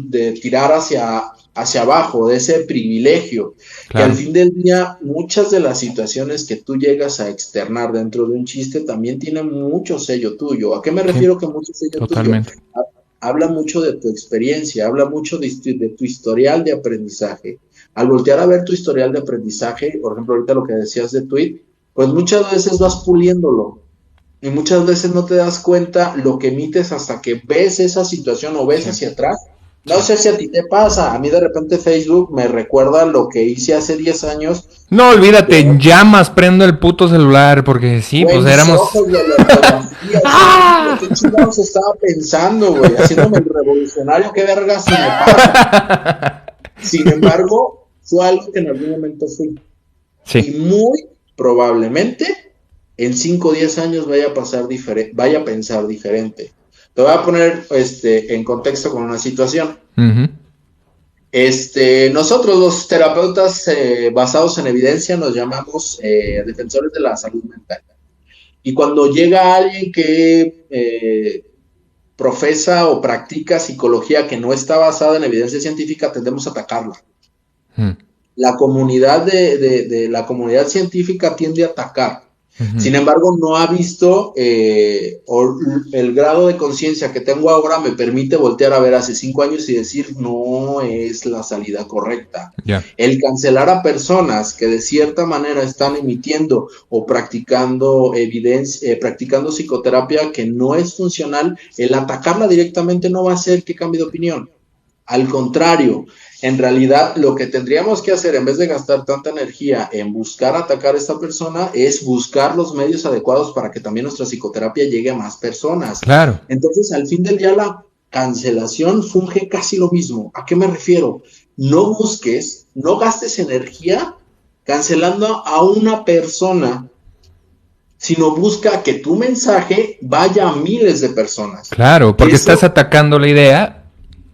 de tirar hacia abajo, de ese privilegio, que al fin del día muchas de las situaciones que tú llegas a externar dentro de un chiste también tienen mucho sello tuyo. ¿A qué me refiero que mucho sello tuyo? Habla mucho de tu experiencia, habla mucho de tu historial de aprendizaje. Al voltear a ver tu historial de aprendizaje, por ejemplo, ahorita lo que decías de tweet, pues muchas veces vas puliéndolo y muchas veces no te das cuenta lo que emites hasta que ves esa situación o ves hacia atrás. No sé si a ti te pasa, a mí de repente Facebook me recuerda lo que hice hace 10 años. No, olvídate, en llamas prendo el puto celular, porque sí, pues éramos... ¿Qué chingados estaba pensando, güey? Haciéndome el revolucionario, qué verga si me pasa. Sin embargo, fue algo que en algún momento fui. Sí. Y muy probablemente en 5 o 10 años vaya a pensar diferente. Te voy a poner en contexto con una situación. Nosotros los terapeutas basados en evidencia nos llamamos defensores de la salud mental. Y cuando llega alguien que profesa o practica psicología que no está basada en evidencia científica, tendemos a atacarla. La comunidad la comunidad científica tiende a atacar. Sin embargo, no ha visto el grado de conciencia que tengo ahora me permite voltear a ver hace 5 años y decir, no es la salida correcta. El cancelar a personas que de cierta manera están emitiendo o practicando practicando psicoterapia que no es funcional, el atacarla directamente no va a hacer que cambie de opinión. Al contrario, en realidad lo que tendríamos que hacer en vez de gastar tanta energía en buscar atacar a esta persona es buscar los medios adecuados para que también nuestra psicoterapia llegue a más personas. Claro. Entonces, al fin del día, la cancelación funge casi lo mismo. ¿A qué me refiero? No gastes energía cancelando a una persona, sino busca que tu mensaje vaya a miles de personas. Claro, porque estás atacando la idea.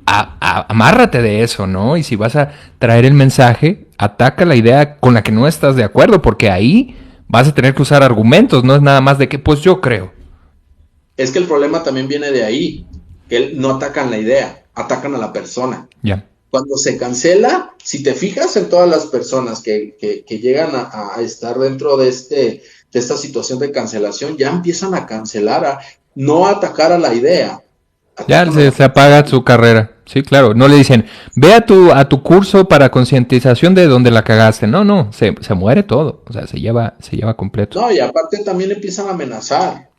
Amárrate de eso, ¿no? Y si vas a traer el mensaje, ataca la idea con la que no estás de acuerdo, porque ahí vas a tener que usar argumentos, no es nada más de que, pues yo creo. Es que el problema también viene de ahí, que no atacan la idea, atacan a la persona. Cuando se cancela, si te fijas en todas las personas que llegan a estar dentro de esta situación de cancelación, ya empiezan a cancelar, no a atacar a la idea. Ya se apaga su carrera. Sí, claro. No le dicen, ve a tu curso para concientización de donde la cagaste. No, se muere todo. O sea, se lleva completo. No, y aparte también empiezan a amenazar.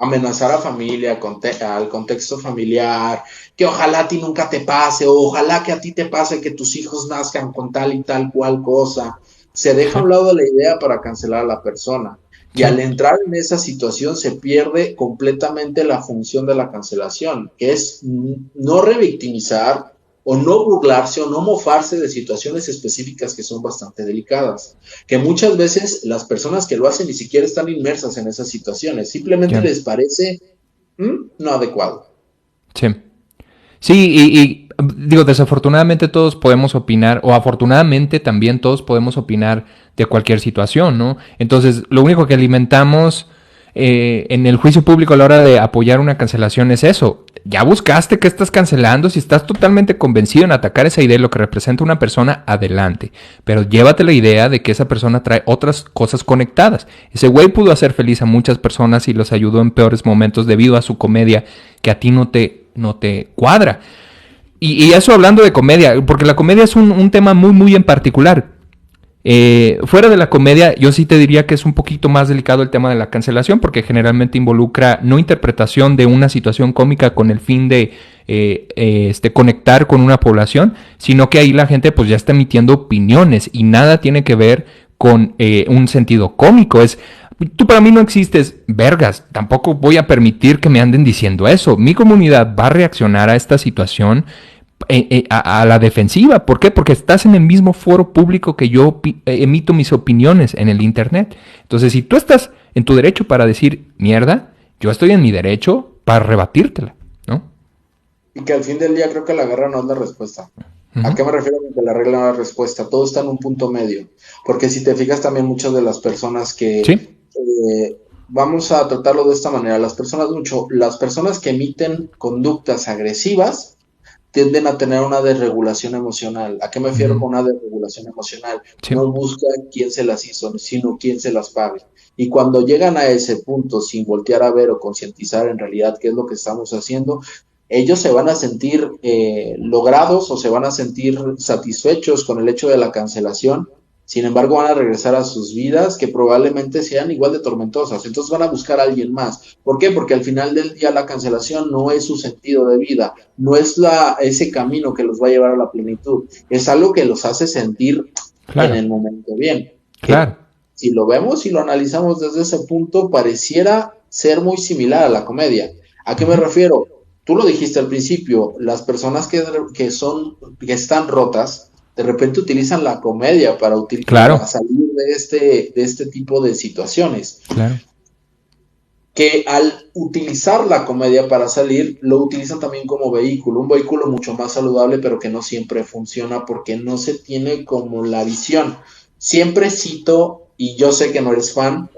amenazar a familia, al contexto familiar, que ojalá a ti nunca te pase, o ojalá que a ti te pase que tus hijos nazcan con tal y tal cual cosa. Se deja a un lado la idea para cancelar a la persona. Y al entrar en esa situación se pierde completamente la función de la cancelación, que es no revictimizar o no burlarse o no mofarse de situaciones específicas que son bastante delicadas, que muchas veces las personas que lo hacen ni siquiera están inmersas en esas situaciones, simplemente les parece no adecuado. Sí. Sí, y digo, desafortunadamente todos podemos opinar, o afortunadamente también todos podemos opinar de cualquier situación, ¿no? Entonces, lo único que alimentamos en el juicio público a la hora de apoyar una cancelación es eso. Ya buscaste que estás cancelando, si estás totalmente convencido en atacar esa idea, lo que representa una persona, adelante. Pero llévate la idea de que esa persona trae otras cosas conectadas. Ese güey pudo hacer feliz a muchas personas y los ayudó en peores momentos debido a su comedia que a ti no te cuadra. Y eso hablando de comedia, porque la comedia es un tema muy, muy en particular. Fuera de la comedia, yo sí te diría que es un poquito más delicado el tema de la cancelación, porque generalmente involucra no interpretación de una situación cómica con el fin de conectar con una población, sino que ahí la gente pues ya está emitiendo opiniones y nada tiene que ver con un sentido cómico. Tú para mí no existes, vergas, tampoco voy a permitir que me anden diciendo eso. Mi comunidad va a reaccionar a esta situación a la defensiva. ¿Por qué? Porque estás en el mismo foro público que yo emito mis opiniones en el internet. Entonces, si tú estás en tu derecho para decir mierda, yo estoy en mi derecho para rebatírtela, ¿no? Y que al fin del día creo que la guerra no es la respuesta. ¿A qué me refiero con que la regla no es la respuesta? Todo está en un punto medio. Porque si te fijas también muchas de las personas que... ¿Sí? Vamos a tratarlo de esta manera. Las personas que emiten conductas agresivas tienden a tener una desregulación emocional. ¿A qué me refiero con una desregulación emocional? Sí. No buscan quién se las hizo, sino quién se las pague. Y cuando llegan a ese punto, sin voltear a ver o concientizar en realidad qué es lo que estamos haciendo, ellos se van a sentir logrados o se van a sentir satisfechos con el hecho de la cancelación. Sin embargo, van a regresar a sus vidas que probablemente sean igual de tormentosas. Entonces van a buscar a alguien más. ¿Por qué? Porque al final del día la cancelación no es su sentido de vida, no es ese camino que los va a llevar a la plenitud. Es algo que los hace sentir en el momento bien. Claro. Si lo vemos y lo analizamos desde ese punto, pareciera ser muy similar a la comedia. ¿A qué me refiero? Tú lo dijiste al principio, las personas que están rotas, de repente utilizan la comedia para salir de este tipo de situaciones. Claro. Que al utilizar la comedia para salir, lo utilizan también como vehículo, un vehículo mucho más saludable, pero que no siempre funciona porque no se tiene como la visión. Siempre cito, y yo sé que no eres fan,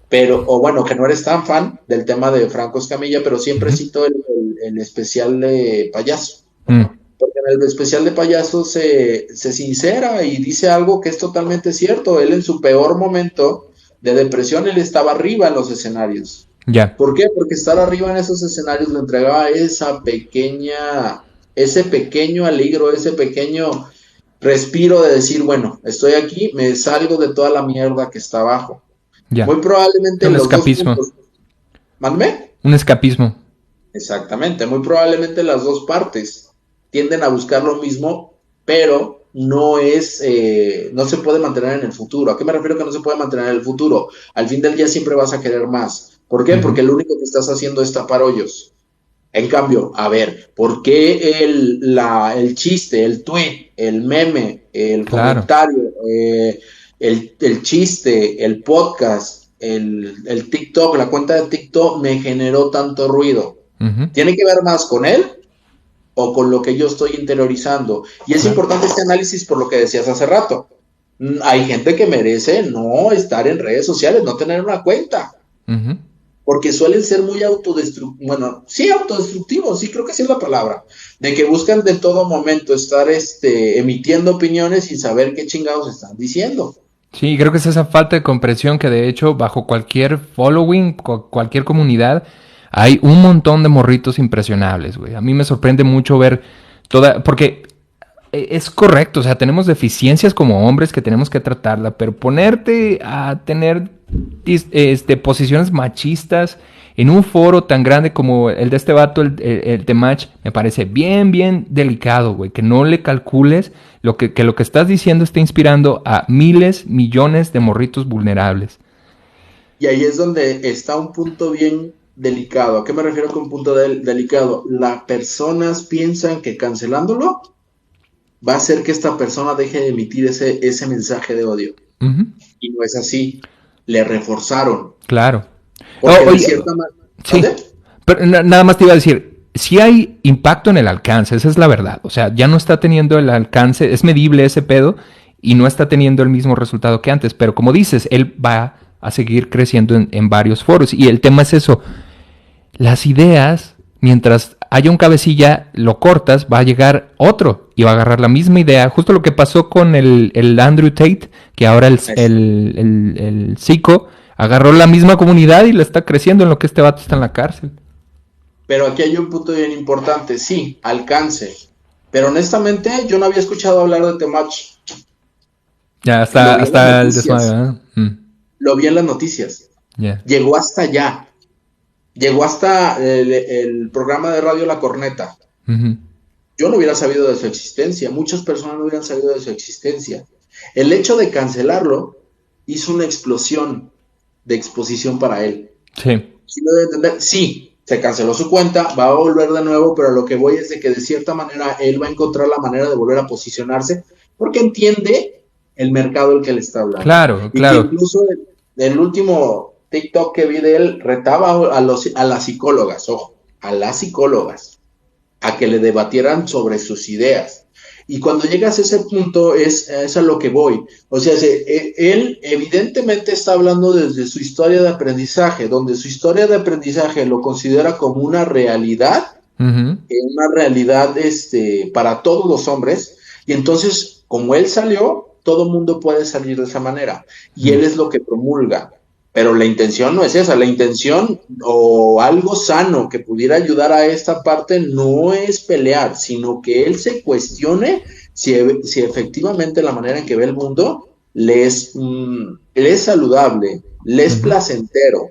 que no eres tan fan del tema de Franco Escamilla, pero siempre cito el especial de Payaso. Porque en el especial de Payaso se sincera y dice algo que es totalmente cierto. Él en su peor momento de depresión, él estaba arriba en los escenarios. ¿Por qué? Porque estar arriba en esos escenarios le entregaba ese pequeño aligro, ese pequeño respiro de decir, bueno, estoy aquí, me salgo de toda la mierda que está abajo. Muy probablemente un escapismo. ¿Mándeme? Un escapismo. Exactamente, muy probablemente las dos partes tienden a buscar lo mismo, pero no se puede mantener en el futuro. ¿A qué me refiero que no se puede mantener en el futuro? Al fin del día siempre vas a querer más. ¿Por qué? Porque lo único que estás haciendo es tapar hoyos. En cambio, a ver, ¿por qué el chiste, el tweet, el meme, el comentario, el chiste, el podcast, el TikTok, la cuenta de TikTok me generó tanto ruido? ¿Tiene que ver más con él o con lo que yo estoy interiorizando? Y es importante este análisis por lo que decías hace rato. Hay gente que merece no estar en redes sociales, no tener una cuenta. Porque suelen ser muy autodestructivos, sí, creo que sí es la palabra, de que buscan de todo momento estar emitiendo opiniones sin saber qué chingados están diciendo. Sí, creo que es esa falta de comprensión que de hecho bajo cualquier following, cualquier comunidad, hay un montón de morritos impresionables, güey. A mí me sorprende mucho ver porque es correcto, o sea, tenemos deficiencias como hombres que tenemos que tratarla, pero ponerte a tener posiciones machistas en un foro tan grande como el de este vato, el Temach, me parece bien, bien delicado, güey, que no le calcules que lo que estás diciendo está inspirando a miles, millones de morritos vulnerables. Y ahí es donde está un punto bien delicado. ¿A qué me refiero con un punto delicado? Las personas piensan que cancelándolo va a hacer que esta persona deje de emitir ese mensaje de odio. Uh-huh. Y no es así. Le reforzaron. Claro. Porque de Oye, cierta manera... sí, pero nada más te iba a decir, sí hay impacto en el alcance, esa es la verdad. O sea, ya no está teniendo el alcance, es medible ese pedo y no está teniendo el mismo resultado que antes. Pero como dices, él va a seguir creciendo en varios foros. Y el tema es eso, las ideas, mientras haya un cabecilla, lo cortas, va a llegar otro y va a agarrar la misma idea. Justo lo que pasó con el Andrew Tate, que ahora el Zico agarró la misma comunidad y la está creciendo en lo que este vato está en la cárcel. Pero aquí hay un punto bien importante, sí, alcance. Pero honestamente, yo no había escuchado hablar de Temach. Ya, hasta el desmadre, ¿eh? Lo vi en las noticias. Yeah. Llegó hasta allá. Llegó hasta el programa de radio La Corneta. Uh-huh. Yo no hubiera sabido de su existencia. Muchas personas no hubieran sabido de su existencia. El hecho de cancelarlo hizo una explosión de exposición para él. Sí. ¿Sí lo debe entender? Sí, se canceló su cuenta, va a volver de nuevo, pero lo que voy es de que de cierta manera él va a encontrar la manera de volver a posicionarse porque entiende el mercado al que le está hablando. Claro, y claro. Que incluso el último TikTok que vi de él retaba a las psicólogas, ojo, a las psicólogas, a que le debatieran sobre sus ideas. Y cuando llegas a ese punto es a lo que voy. O sea, él evidentemente está hablando desde su historia de aprendizaje, donde su historia de aprendizaje lo considera como una realidad, uh-huh. Una realidad para todos los hombres. Y entonces, como él salió, todo mundo puede salir de esa manera. Y él es lo que promulga. Pero la intención no es esa, la intención o algo sano que pudiera ayudar a esta parte no es pelear, sino que él se cuestione si efectivamente la manera en que ve el mundo le es saludable, le es placentero.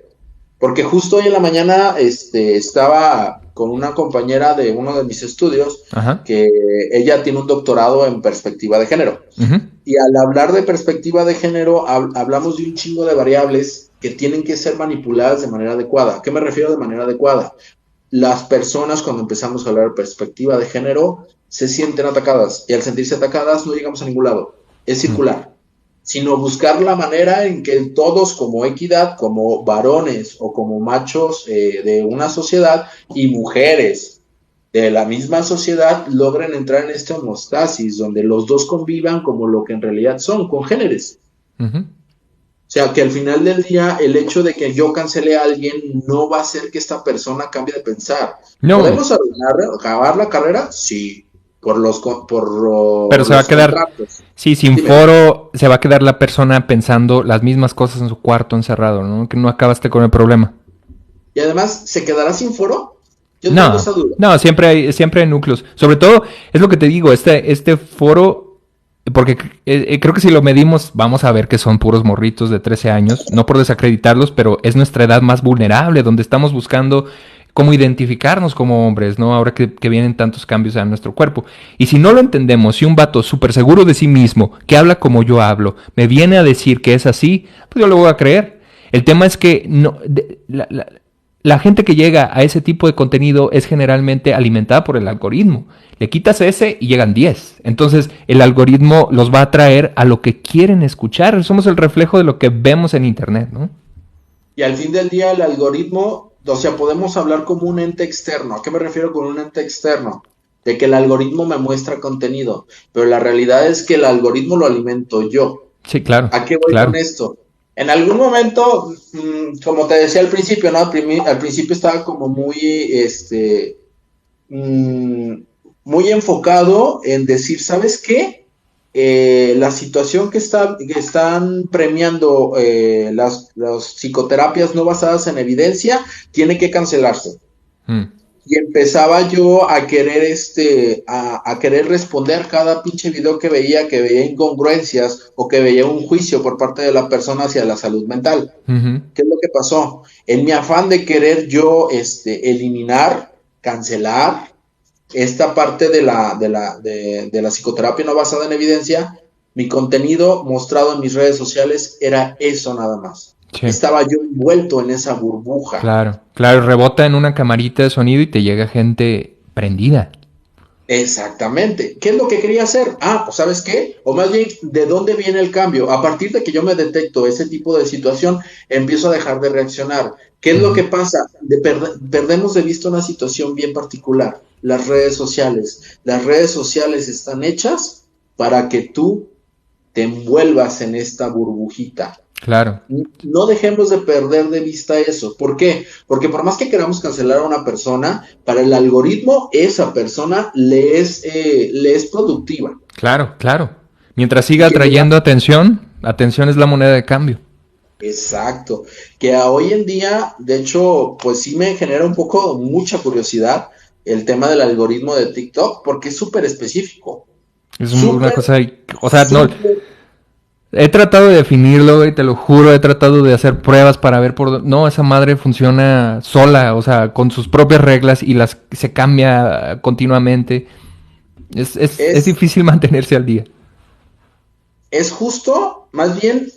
Porque justo hoy en la mañana estaba con una compañera de uno de mis estudios, uh-huh, que ella tiene un doctorado en perspectiva de género. Uh-huh. Y al hablar de perspectiva de género, hablamos de un chingo de variables que tienen que ser manipuladas de manera adecuada. ¿A qué me refiero de manera adecuada? Las personas, cuando empezamos a hablar de perspectiva de género, se sienten atacadas. Y al sentirse atacadas, no llegamos a ningún lado. Es circular. Sino buscar la manera en que todos, como equidad, como varones o como machos de una sociedad y mujeres de la misma sociedad, logren entrar en esta homeostasis, donde los dos convivan como lo que en realidad son, congéneres. Uh-huh. O sea, que al final del día, el hecho de que yo cancele a alguien no va a hacer que esta persona cambie de pensar. No. ¿Podemos acabar la carrera? Sí. Pero se va a quedar, contratos. Sí, sin foro, se va a quedar la persona pensando las mismas cosas en su cuarto encerrado, ¿no? Que no acabaste con el problema. Y además, ¿se quedará sin foro? Yo no, tengo esa duda. No, siempre hay núcleos. Sobre todo, es lo que te digo, este foro, porque creo que si lo medimos, vamos a ver que son puros morritos de 13 años, no por desacreditarlos, pero es nuestra edad más vulnerable, donde estamos buscando cómo identificarnos como hombres, ¿no? Ahora que vienen tantos cambios a nuestro cuerpo. Y si no lo entendemos, si un vato súper seguro de sí mismo, que habla como yo hablo, me viene a decir que es así, pues yo lo voy a creer. El tema es que no, la gente que llega a ese tipo de contenido es generalmente alimentada por el algoritmo. Le quitas ese y llegan 10. Entonces el algoritmo los va a atraer a lo que quieren escuchar. Somos el reflejo de lo que vemos en internet, ¿no? Y al fin del día el algoritmo, o sea, podemos hablar como un ente externo. ¿A qué me refiero con un ente externo? De que el algoritmo me muestra contenido, pero la realidad es que el algoritmo lo alimento yo. Sí, claro. ¿A qué voy con esto? En algún momento, como te decía al principio, ¿no? Al principio estaba como muy, muy enfocado en decir, ¿sabes qué? La situación que están premiando las psicoterapias no basadas en evidencia tiene que cancelarse. Y empezaba yo a querer, a querer responder cada pinche video que veía incongruencias o que veía un juicio por parte de la persona hacia la salud mental. Ujú. ¿Qué es lo que pasó? En mi afán de querer yo, eliminar, cancelar esta parte de la psicoterapia no basada en evidencia, mi contenido mostrado en mis redes sociales era eso nada más. Sí, Estaba yo envuelto en esa burbuja. claro, claro, rebota en una camarita de sonido y te llega gente prendida. Exactamente. ¿Qué es lo que quería hacer? Ah, pues ¿sabes qué? O más bien, ¿de dónde viene el cambio? A partir de que yo me detecto ese tipo de situación, empiezo a dejar de reaccionar. ¿Qué es lo que pasa? Perdemos de vista una situación bien particular, las redes sociales. Las redes sociales están hechas para que tú te envuelvas en esta burbujita. Claro, No dejemos de perder de vista eso. ¿Por qué? Porque por más que queramos cancelar a una persona, para el algoritmo esa persona le es productiva. claro, claro. Mientras Y siga que le va- atrayendo atención, atención es la moneda de cambio. Exacto. Que a hoy en día, de hecho, pues sí me genera un poco mucha curiosidad el tema del algoritmo de TikTok, porque es súper específico. Es una Súper, cosa, o sea, no, súper. he tratado de definirlo, y te lo juro, he tratado de hacer pruebas para ver por dónde. No, esa madre funciona sola, o sea, con sus propias reglas y las se cambia continuamente. Es Es, difícil mantenerse al día. es justo, más bien,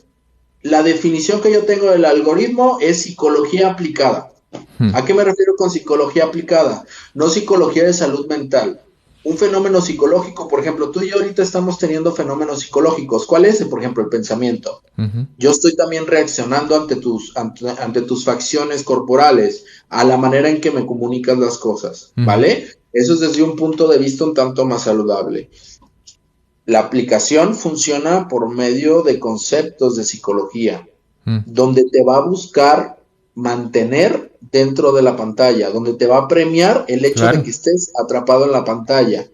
la definición que yo tengo del algoritmo es psicología aplicada. Hmm. ¿A qué me refiero con psicología aplicada? No psicología de salud mental. Un fenómeno psicológico, por ejemplo, tú y yo ahorita estamos teniendo fenómenos psicológicos. ¿Cuál es? Por ejemplo, el pensamiento. Ujú. Yo estoy también reaccionando ante tus facciones corporales, a la manera en que me comunicas las cosas, Ujú. ¿vale? Eso es desde un punto de vista un tanto más saludable. La aplicación funciona por medio de conceptos de psicología, Mm. donde te va a buscar mantener dentro de la pantalla, donde te va a premiar el hecho de Claro. que estés atrapado en la pantalla,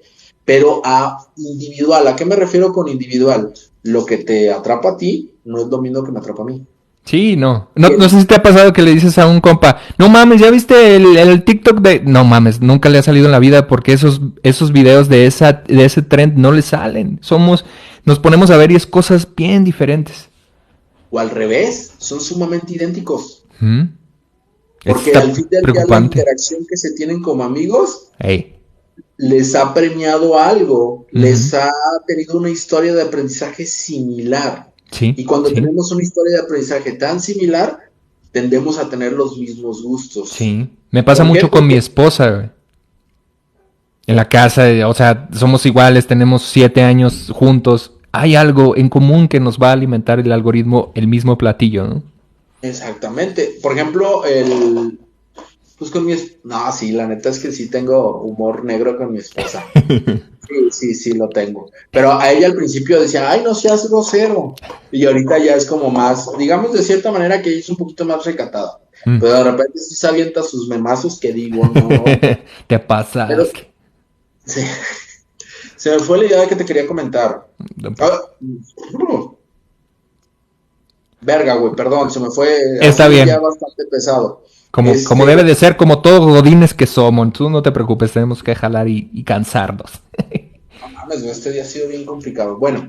pero a individual. ¿A qué me refiero con individual? Lo que te atrapa a ti no es lo mismo que me atrapa a mí. Sí, no. No sé si te ha pasado que le dices a un compa, no mames, ¿ya viste el TikTok de...? No mames, nunca le ha salido en la vida porque esos videos de ese trend no le salen. Nos ponemos a ver y es cosas bien diferentes. O al revés, son sumamente idénticos. ¿Mm? Porque Está al fin del día la preocupante. interacción que se tienen como amigos Ey. les ha premiado algo, Ujú. les ha tenido una historia de aprendizaje similar. Sí, Y cuando sí, tenemos una historia de aprendizaje tan similar, tendemos a tener los mismos gustos. sí. Me pasa ¿Por qué? mucho con mi Porque esposa, güey. En la casa, o sea, somos iguales, tenemos 7 años juntos. Hay algo en común que nos va a alimentar el algoritmo, el mismo platillo, ¿no? exactamente. Por ejemplo, pues con no, sí, la neta es que sí tengo humor negro con mi esposa. Sí, sí, sí lo tengo. Pero a ella al principio decía, ay, no seas grosero. Y ahorita ya es como más, digamos de cierta manera que ella es un poquito más recatada. Mm. Pero de repente sí se avienta sus memazos que digo, no. Te Pero pasas. se, se me fue la idea que te quería comentar. Ah, verga, güey, perdón, se me fue. Ha Está sido un día bien. bastante pesado. Como debe de ser, como todos godines que somos. Tú no te preocupes, tenemos que jalar y cansarnos. No mames, güey, este día ha sido bien complicado. Bueno,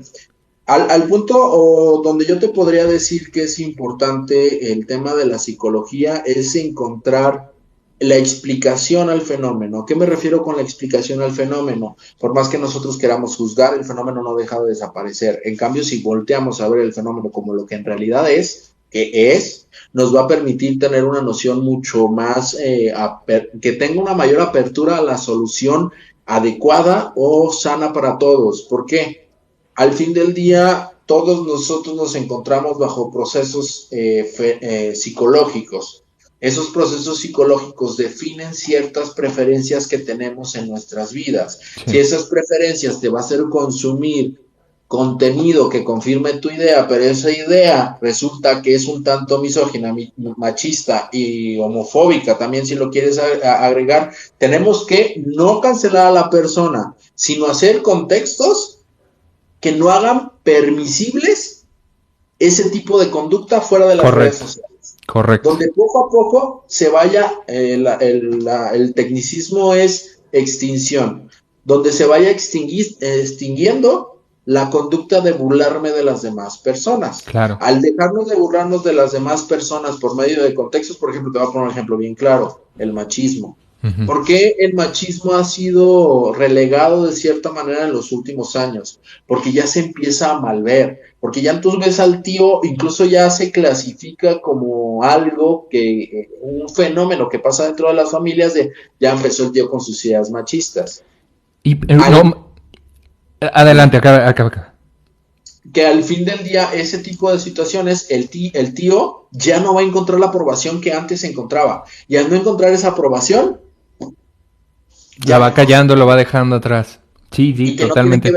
al punto o donde yo te podría decir que es importante el tema de la psicología es encontrar la explicación al fenómeno. ¿A qué me refiero con la explicación al fenómeno? Por más que nosotros queramos juzgar, el fenómeno no deja de desaparecer. En cambio, si volteamos a ver el fenómeno como lo que en realidad es, que es, nos va a permitir tener una noción mucho más, que tenga una mayor apertura a la solución adecuada o sana para todos. ¿Por qué? Al fin del día, todos nosotros nos encontramos bajo procesos psicológicos. Esos procesos psicológicos definen ciertas preferencias que tenemos en nuestras vidas. Si Sí. esas preferencias te va a hacer consumir contenido que confirme tu idea, pero esa idea resulta que es un tanto misógina, machista y homofóbica, también si lo quieres agregar, tenemos que no cancelar a la persona, sino hacer contextos que no hagan permisibles ese tipo de conducta fuera de las redes sociales. Correcto. Donde poco a poco se vaya, el tecnicismo es extinción, donde se vaya extinguiendo la conducta de burlarme de las demás personas. Claro. Al dejarnos de burlarnos de las demás personas por medio de contextos, por ejemplo, te voy a poner un ejemplo bien claro, el machismo. Uh-huh. ¿Por qué el machismo ha sido relegado de cierta manera en los últimos años? Porque ya se empieza a malver, porque ya tú ves al tío, incluso ya se clasifica como algo que, un fenómeno que pasa dentro de las familias de, ya empezó el tío con sus ideas machistas. Y no, adelante, acá. Que al fin del día, ese tipo de situaciones, el tío ya no va a encontrar la aprobación que antes encontraba. Y al no encontrar esa aprobación, ya va callando, lo va dejando atrás. Sí, totalmente.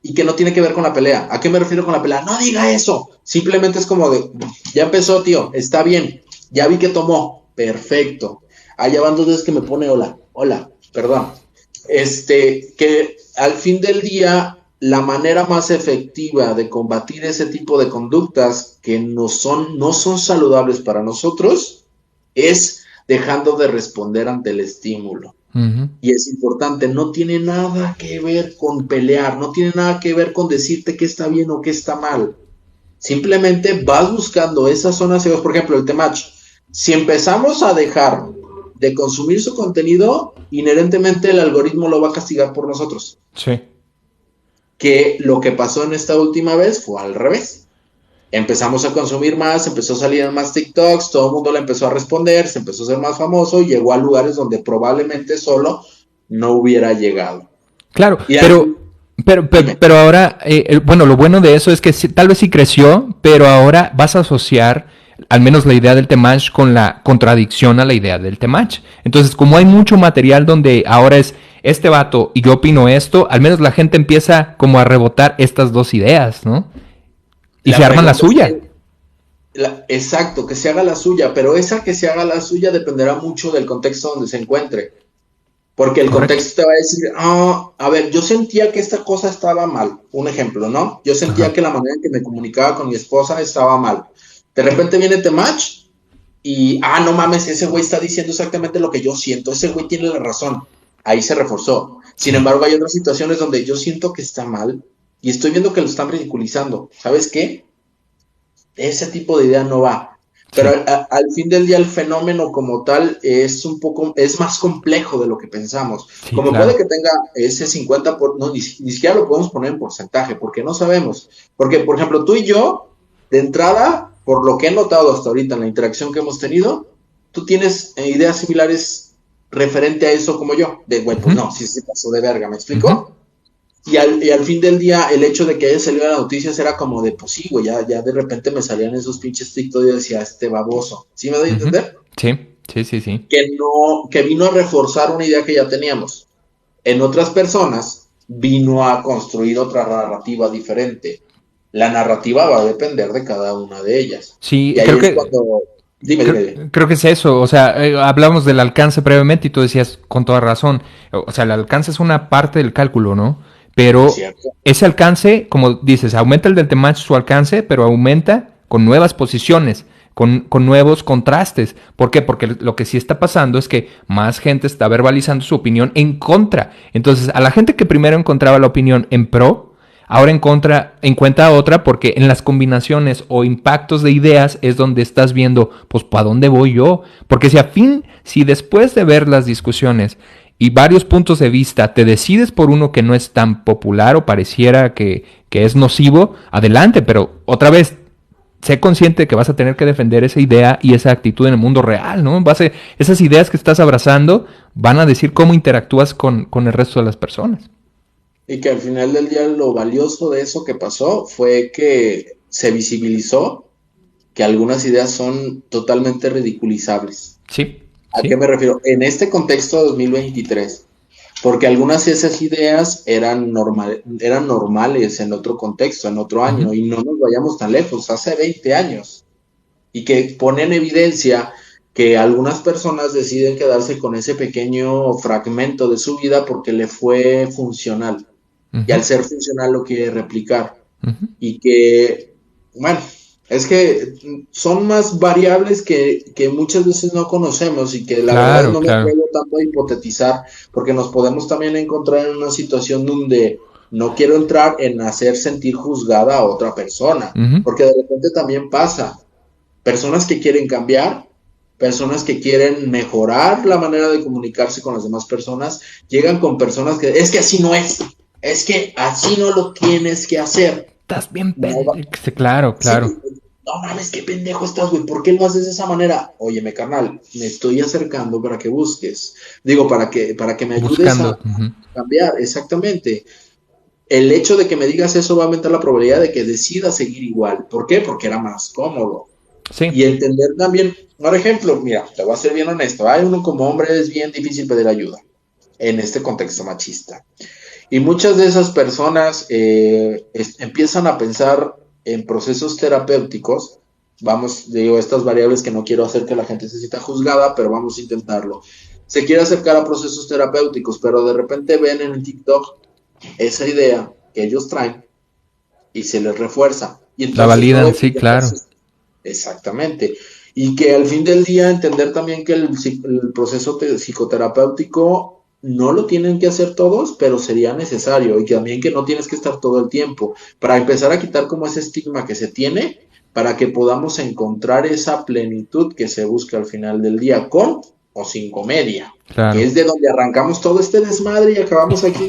Y que no tiene que ver con la pelea. ¿A qué me refiero con la pelea? No diga eso. Simplemente es como de, ya empezó, tío, está bien. Ya vi que tomó. Perfecto. Allá van 2 veces que me pone hola, perdón. Que al fin del día, la manera más efectiva de combatir ese tipo de conductas que no son saludables para nosotros es dejando de responder ante el estímulo. Uh-huh. Y es importante, no tiene nada que ver con pelear, no tiene nada que ver con decirte qué está bien o qué está mal. Simplemente vas buscando esas zonas seguras. Por ejemplo, el Temach. Si empezamos a dejar de consumir su contenido, inherentemente el algoritmo lo va a castigar por nosotros. Sí. Que lo que pasó en esta última vez fue al revés. Empezamos a consumir más, empezó a salir más TikToks, todo el mundo le empezó a responder, se empezó a ser más famoso y llegó a lugares donde probablemente solo no hubiera llegado. Claro, pero ahora, bueno, lo bueno de eso es que tal vez sí creció, pero ahora vas a asociar al menos la idea del Temach con la contradicción a la idea del Temach. Entonces, como hay mucho material donde ahora es este vato y yo opino esto, al menos la gente empieza como a rebotar estas dos ideas, ¿no? Y se arman la suya. Exacto, que se haga la suya, pero esa que se haga la suya dependerá mucho del contexto donde se encuentre. Porque el contexto te va a decir, a ver, yo sentía que esta cosa estaba mal. Un ejemplo, ¿no? Yo sentía que la manera en que me comunicaba con mi esposa estaba mal. De repente viene Temach y, no mames, ese güey está diciendo exactamente lo que yo siento. Ese güey tiene la razón. Ahí se reforzó. Sin embargo, hay otras situaciones donde yo siento que está mal y estoy viendo que lo están ridiculizando. ¿Sabes qué? Ese tipo de idea no va. Pero al fin del día el fenómeno como tal es más complejo de lo que pensamos. Sí, como claro. Puede que tenga ese 50%, ni siquiera lo podemos poner en porcentaje, porque no sabemos. Porque, por ejemplo, tú y yo, de entrada, por lo que he notado hasta ahorita en la interacción que hemos tenido, tú tienes ideas similares referente a eso como yo. De, güey, pues no, si se pasó de verga, ¿me explico? Y al fin del día, el hecho de que haya salido en las noticias era como de, pues sí, güey, ya de repente me salían esos pinches TikTok y decía, este baboso. ¿Sí me doy a entender? Sí. Que vino a reforzar una idea que ya teníamos. En otras personas, vino a construir otra narrativa diferente. La narrativa va a depender de cada una de ellas. Sí, y ahí creo es que... cuando... Dime. Creo que es eso, o sea, hablamos del alcance previamente y tú decías con toda razón, o sea, el alcance es una parte del cálculo, ¿no? Pero ese alcance, como dices, aumenta el del Temach su alcance, pero aumenta con nuevas posiciones, con nuevos contrastes. ¿Por qué? Porque lo que sí está pasando es que más gente está verbalizando su opinión en contra. Entonces, a la gente que primero encontraba la opinión en pro, ahora encuentra otra, porque en las combinaciones o impactos de ideas es donde estás viendo, pues, ¿para dónde voy yo? Porque si después de ver las discusiones y varios puntos de vista te decides por uno que no es tan popular o pareciera que es nocivo, adelante, pero otra vez, sé consciente de que vas a tener que defender esa idea y esa actitud en el mundo real, ¿no? Esas ideas que estás abrazando van a decir cómo interactúas con el resto de las personas. Y que al final del día lo valioso de eso que pasó fue que se visibilizó que algunas ideas son totalmente ridiculizables. Sí. ¿A qué me refiero? En este contexto de 2023, porque algunas de esas ideas eran normales en otro contexto, en otro año, y no nos vayamos tan lejos, hace 20 años, y que pone en evidencia que algunas personas deciden quedarse con ese pequeño fragmento de su vida porque le fue funcional, y al ser funcional lo quiere replicar, y que Bueno, es que son más variables que muchas veces no conocemos y que la verdad Claro, no me claro. atrevo tanto a hipotetizar, porque nos podemos también encontrar en una situación donde no quiero entrar en hacer sentir juzgada a otra persona, Ujú. porque de repente también pasa, personas que quieren cambiar, personas que quieren mejorar la manera de comunicarse con las demás personas, llegan con personas que es que así no es que así no lo tienes que hacer. Estás bien No va, pendejo. Sí, claro, sí, claro. no mames, qué pendejo estás, güey. ¿Por qué lo haces de esa manera? Óyeme, carnal, me estoy acercando para que busques. Digo, para que me ayudes a Buscando. Ujú. cambiar, exactamente. El hecho de que me digas eso va a aumentar la probabilidad de que decida seguir igual. ¿Por qué? Porque era más cómodo. Sí. Y entender también, por ejemplo, mira, te voy a ser bien honesto. Hay uno como hombre es bien difícil pedir ayuda en este contexto machista. Y muchas de esas personas empiezan a pensar en procesos terapéuticos. Vamos, digo, estas variables que no quiero hacer que la gente se sienta juzgada, pero vamos a intentarlo. Se quiere acercar a procesos terapéuticos, pero de repente ven en el TikTok esa idea que ellos traen y se les refuerza. Y La entonces validan, todo sí, claro. exactamente. Y que al fin del día entender también que el proceso psicoterapéutico no lo tienen que hacer todos, pero sería necesario. Y que también que no tienes que estar todo el tiempo. Para empezar a quitar como ese estigma que se tiene, para que podamos encontrar esa plenitud que se busca al final del día, con o sin comedia. Que Claro. es de donde arrancamos todo este desmadre y acabamos aquí.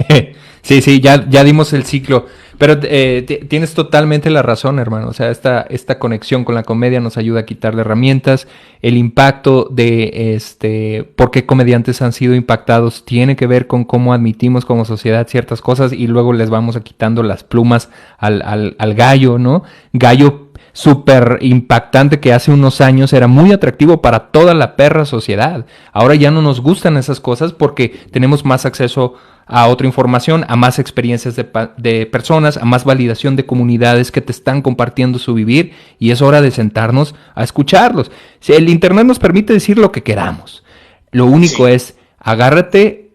Sí, sí, ya dimos el ciclo. Pero tienes totalmente la razón, hermano. O sea, esta conexión con la comedia nos ayuda a quitarle herramientas. El impacto de por qué comediantes han sido impactados tiene que ver con cómo admitimos como sociedad ciertas cosas y luego les vamos a quitando las plumas al gallo, ¿no? Gallo súper impactante que hace unos años era muy atractivo para toda la perra sociedad. Ahora ya no nos gustan esas cosas porque tenemos más acceso a otra información, a más experiencias de personas, a más validación de comunidades que te están compartiendo su vivir y es hora de sentarnos a escucharlos. Si el Internet nos permite decir lo que queramos. Lo único Sí. es agárrate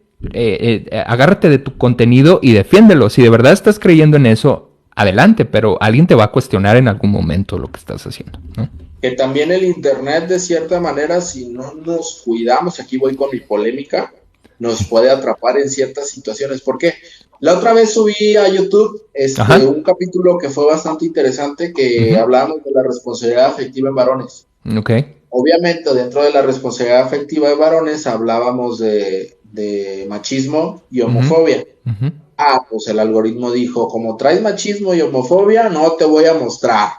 de tu contenido y defiéndelo. Si de verdad estás creyendo en eso, adelante, pero alguien te va a cuestionar en algún momento lo que estás haciendo, ¿no? Que también el Internet, de cierta manera, si no nos cuidamos, aquí voy con mi polémica, nos puede atrapar en ciertas situaciones. ¿Por qué? La otra vez subí a YouTube Ajá. un capítulo que fue bastante interesante, que Uh-huh. hablábamos de la responsabilidad afectiva en varones. Ok. Obviamente, dentro de la responsabilidad afectiva de varones, hablábamos de machismo y Uh-huh. homofobia. Uh-huh. Ah, pues el algoritmo dijo, como traes machismo y homofobia, no te voy a mostrar.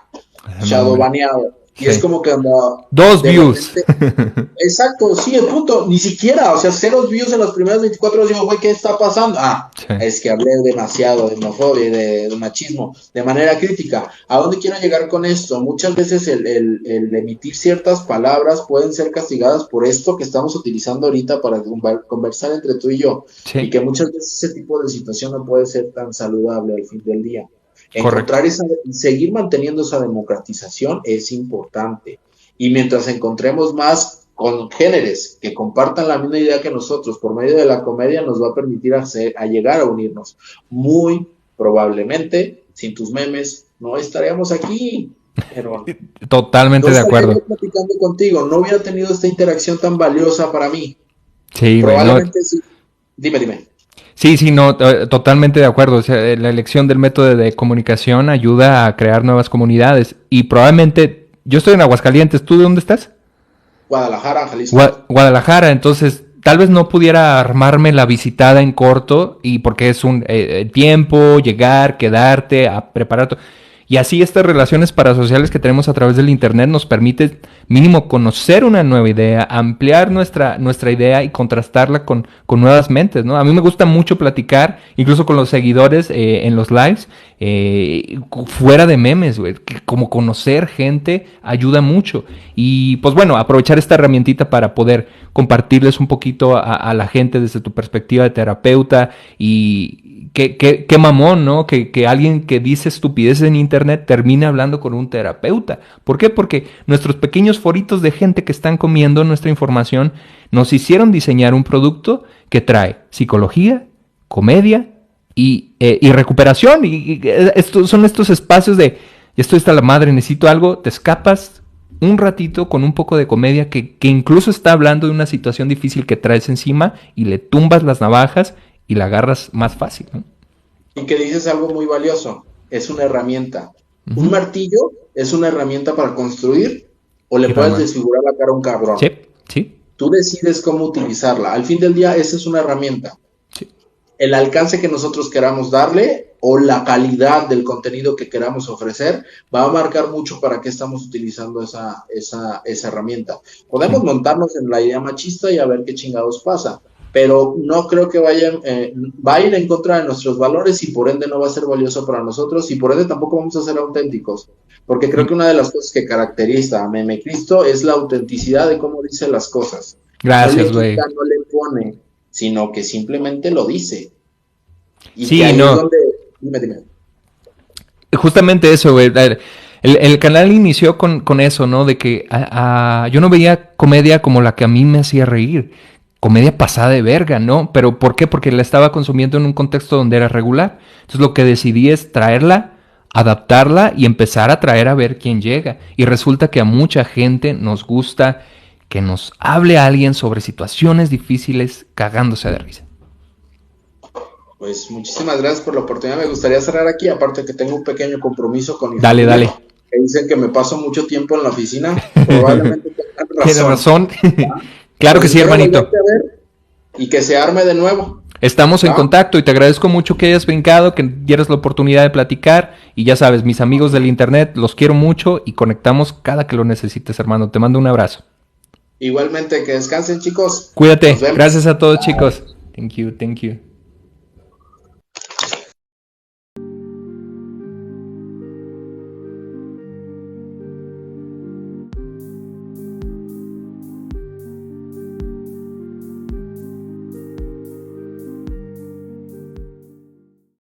No, Shadow hombre. baneado. Y es Sí. como que Dos de views. repente, exacto, sí, el punto, ni siquiera, o sea, 0 views en las primeras 24 horas, digo, güey, ¿qué está pasando? Ah, Sí. es que hablé demasiado de homofobia y de machismo de manera crítica. ¿A dónde quiero llegar con esto? Muchas veces el emitir ciertas palabras pueden ser castigadas por esto que estamos utilizando ahorita para conversar entre tú y yo, y Sí. que muchas veces ese tipo de situación no puede ser tan saludable al fin del día. Correcto. Seguir manteniendo esa democratización es importante. Y mientras encontremos más congéneres que compartan la misma idea que nosotros por medio de la comedia, nos va a permitir a llegar a unirnos. Muy probablemente, sin tus memes, no estaríamos aquí. Pero no Totalmente de estaría acuerdo. yo platicando contigo, no hubiera tenido esta interacción tan valiosa para mí. Sí, güey. No, Probablemente sí. Dime, dime. sí, sí, no, totalmente de acuerdo. O sea, la elección del método de comunicación ayuda a crear nuevas comunidades. Y probablemente, yo estoy en Aguascalientes, ¿tú de dónde estás? Guadalajara, Jalisco. Guadalajara, entonces tal vez no pudiera armarme la visitada en corto y porque es un tiempo, llegar, quedarte, a preparar todo. Y así estas relaciones parasociales que tenemos a través del Internet nos permite mínimo conocer una nueva idea, ampliar nuestra idea y contrastarla con nuevas mentes, ¿no? A mí me gusta mucho platicar, incluso con los seguidores en los lives, fuera de memes, güey. Como conocer gente ayuda mucho. Y pues bueno, aprovechar esta herramientita para poder compartirles un poquito a la gente desde tu perspectiva de terapeuta y qué mamón, ¿no? Que alguien que dice estupideces en internet termine hablando con un terapeuta. ¿Por qué? Porque nuestros pequeños foritos de gente que están comiendo nuestra información nos hicieron diseñar un producto que trae psicología, comedia y recuperación. Son estos espacios ya estoy hasta la madre, necesito algo, te escapas un ratito con un poco de comedia que incluso está hablando de una situación difícil que traes encima y le tumbas las navajas y la agarras más fácil, ¿no? Y que dices algo muy valioso, es una herramienta. Uh-huh. Un martillo es una herramienta para construir o le puedes desfigurar la cara a un cabrón. Sí, sí. Tú decides cómo utilizarla. Al fin del día, esa es una herramienta. Sí. El alcance que nosotros queramos darle o la calidad del contenido que queramos ofrecer va a marcar mucho para qué estamos utilizando esa herramienta. Podemos montarnos en la idea machista y a ver qué chingados pasa, pero no creo que va a ir en contra de nuestros valores y por ende no va a ser valioso para nosotros y por ende tampoco vamos a ser auténticos, porque creo que una de las cosas que caracteriza a Meme Cristo es la autenticidad de cómo dice las cosas. Gracias, güey. No le pone, sino que simplemente lo dice. Y sí, que ahí no. es donde... Dime. Justamente eso, güey. El canal inició con eso, ¿no? De que yo no veía comedia como la que a mí me hacía reír. Comedia pasada de verga, ¿no? ¿Pero por qué? Porque la estaba consumiendo en un contexto donde era regular. Entonces lo que decidí es traerla, adaptarla y empezar a traer a ver quién llega. Y resulta que a mucha gente nos gusta que nos hable a alguien sobre situaciones difíciles cagándose de risa. Pues muchísimas gracias por la oportunidad. Me gustaría cerrar aquí, aparte que tengo un pequeño compromiso con mi familia. Dale. Que dicen que me paso mucho tiempo en la oficina. Probablemente tengan razón. Tienes razón. Claro que sí, hermanito. Y que se arme de nuevo. Estamos en contacto y te agradezco mucho que hayas brincado, que dieras la oportunidad de platicar. Y ya sabes, mis amigos del internet, los quiero mucho y conectamos cada que lo necesites, hermano. Te mando un abrazo. Igualmente, que descansen, chicos. Cuídate. Gracias a todos, chicos. Thank you.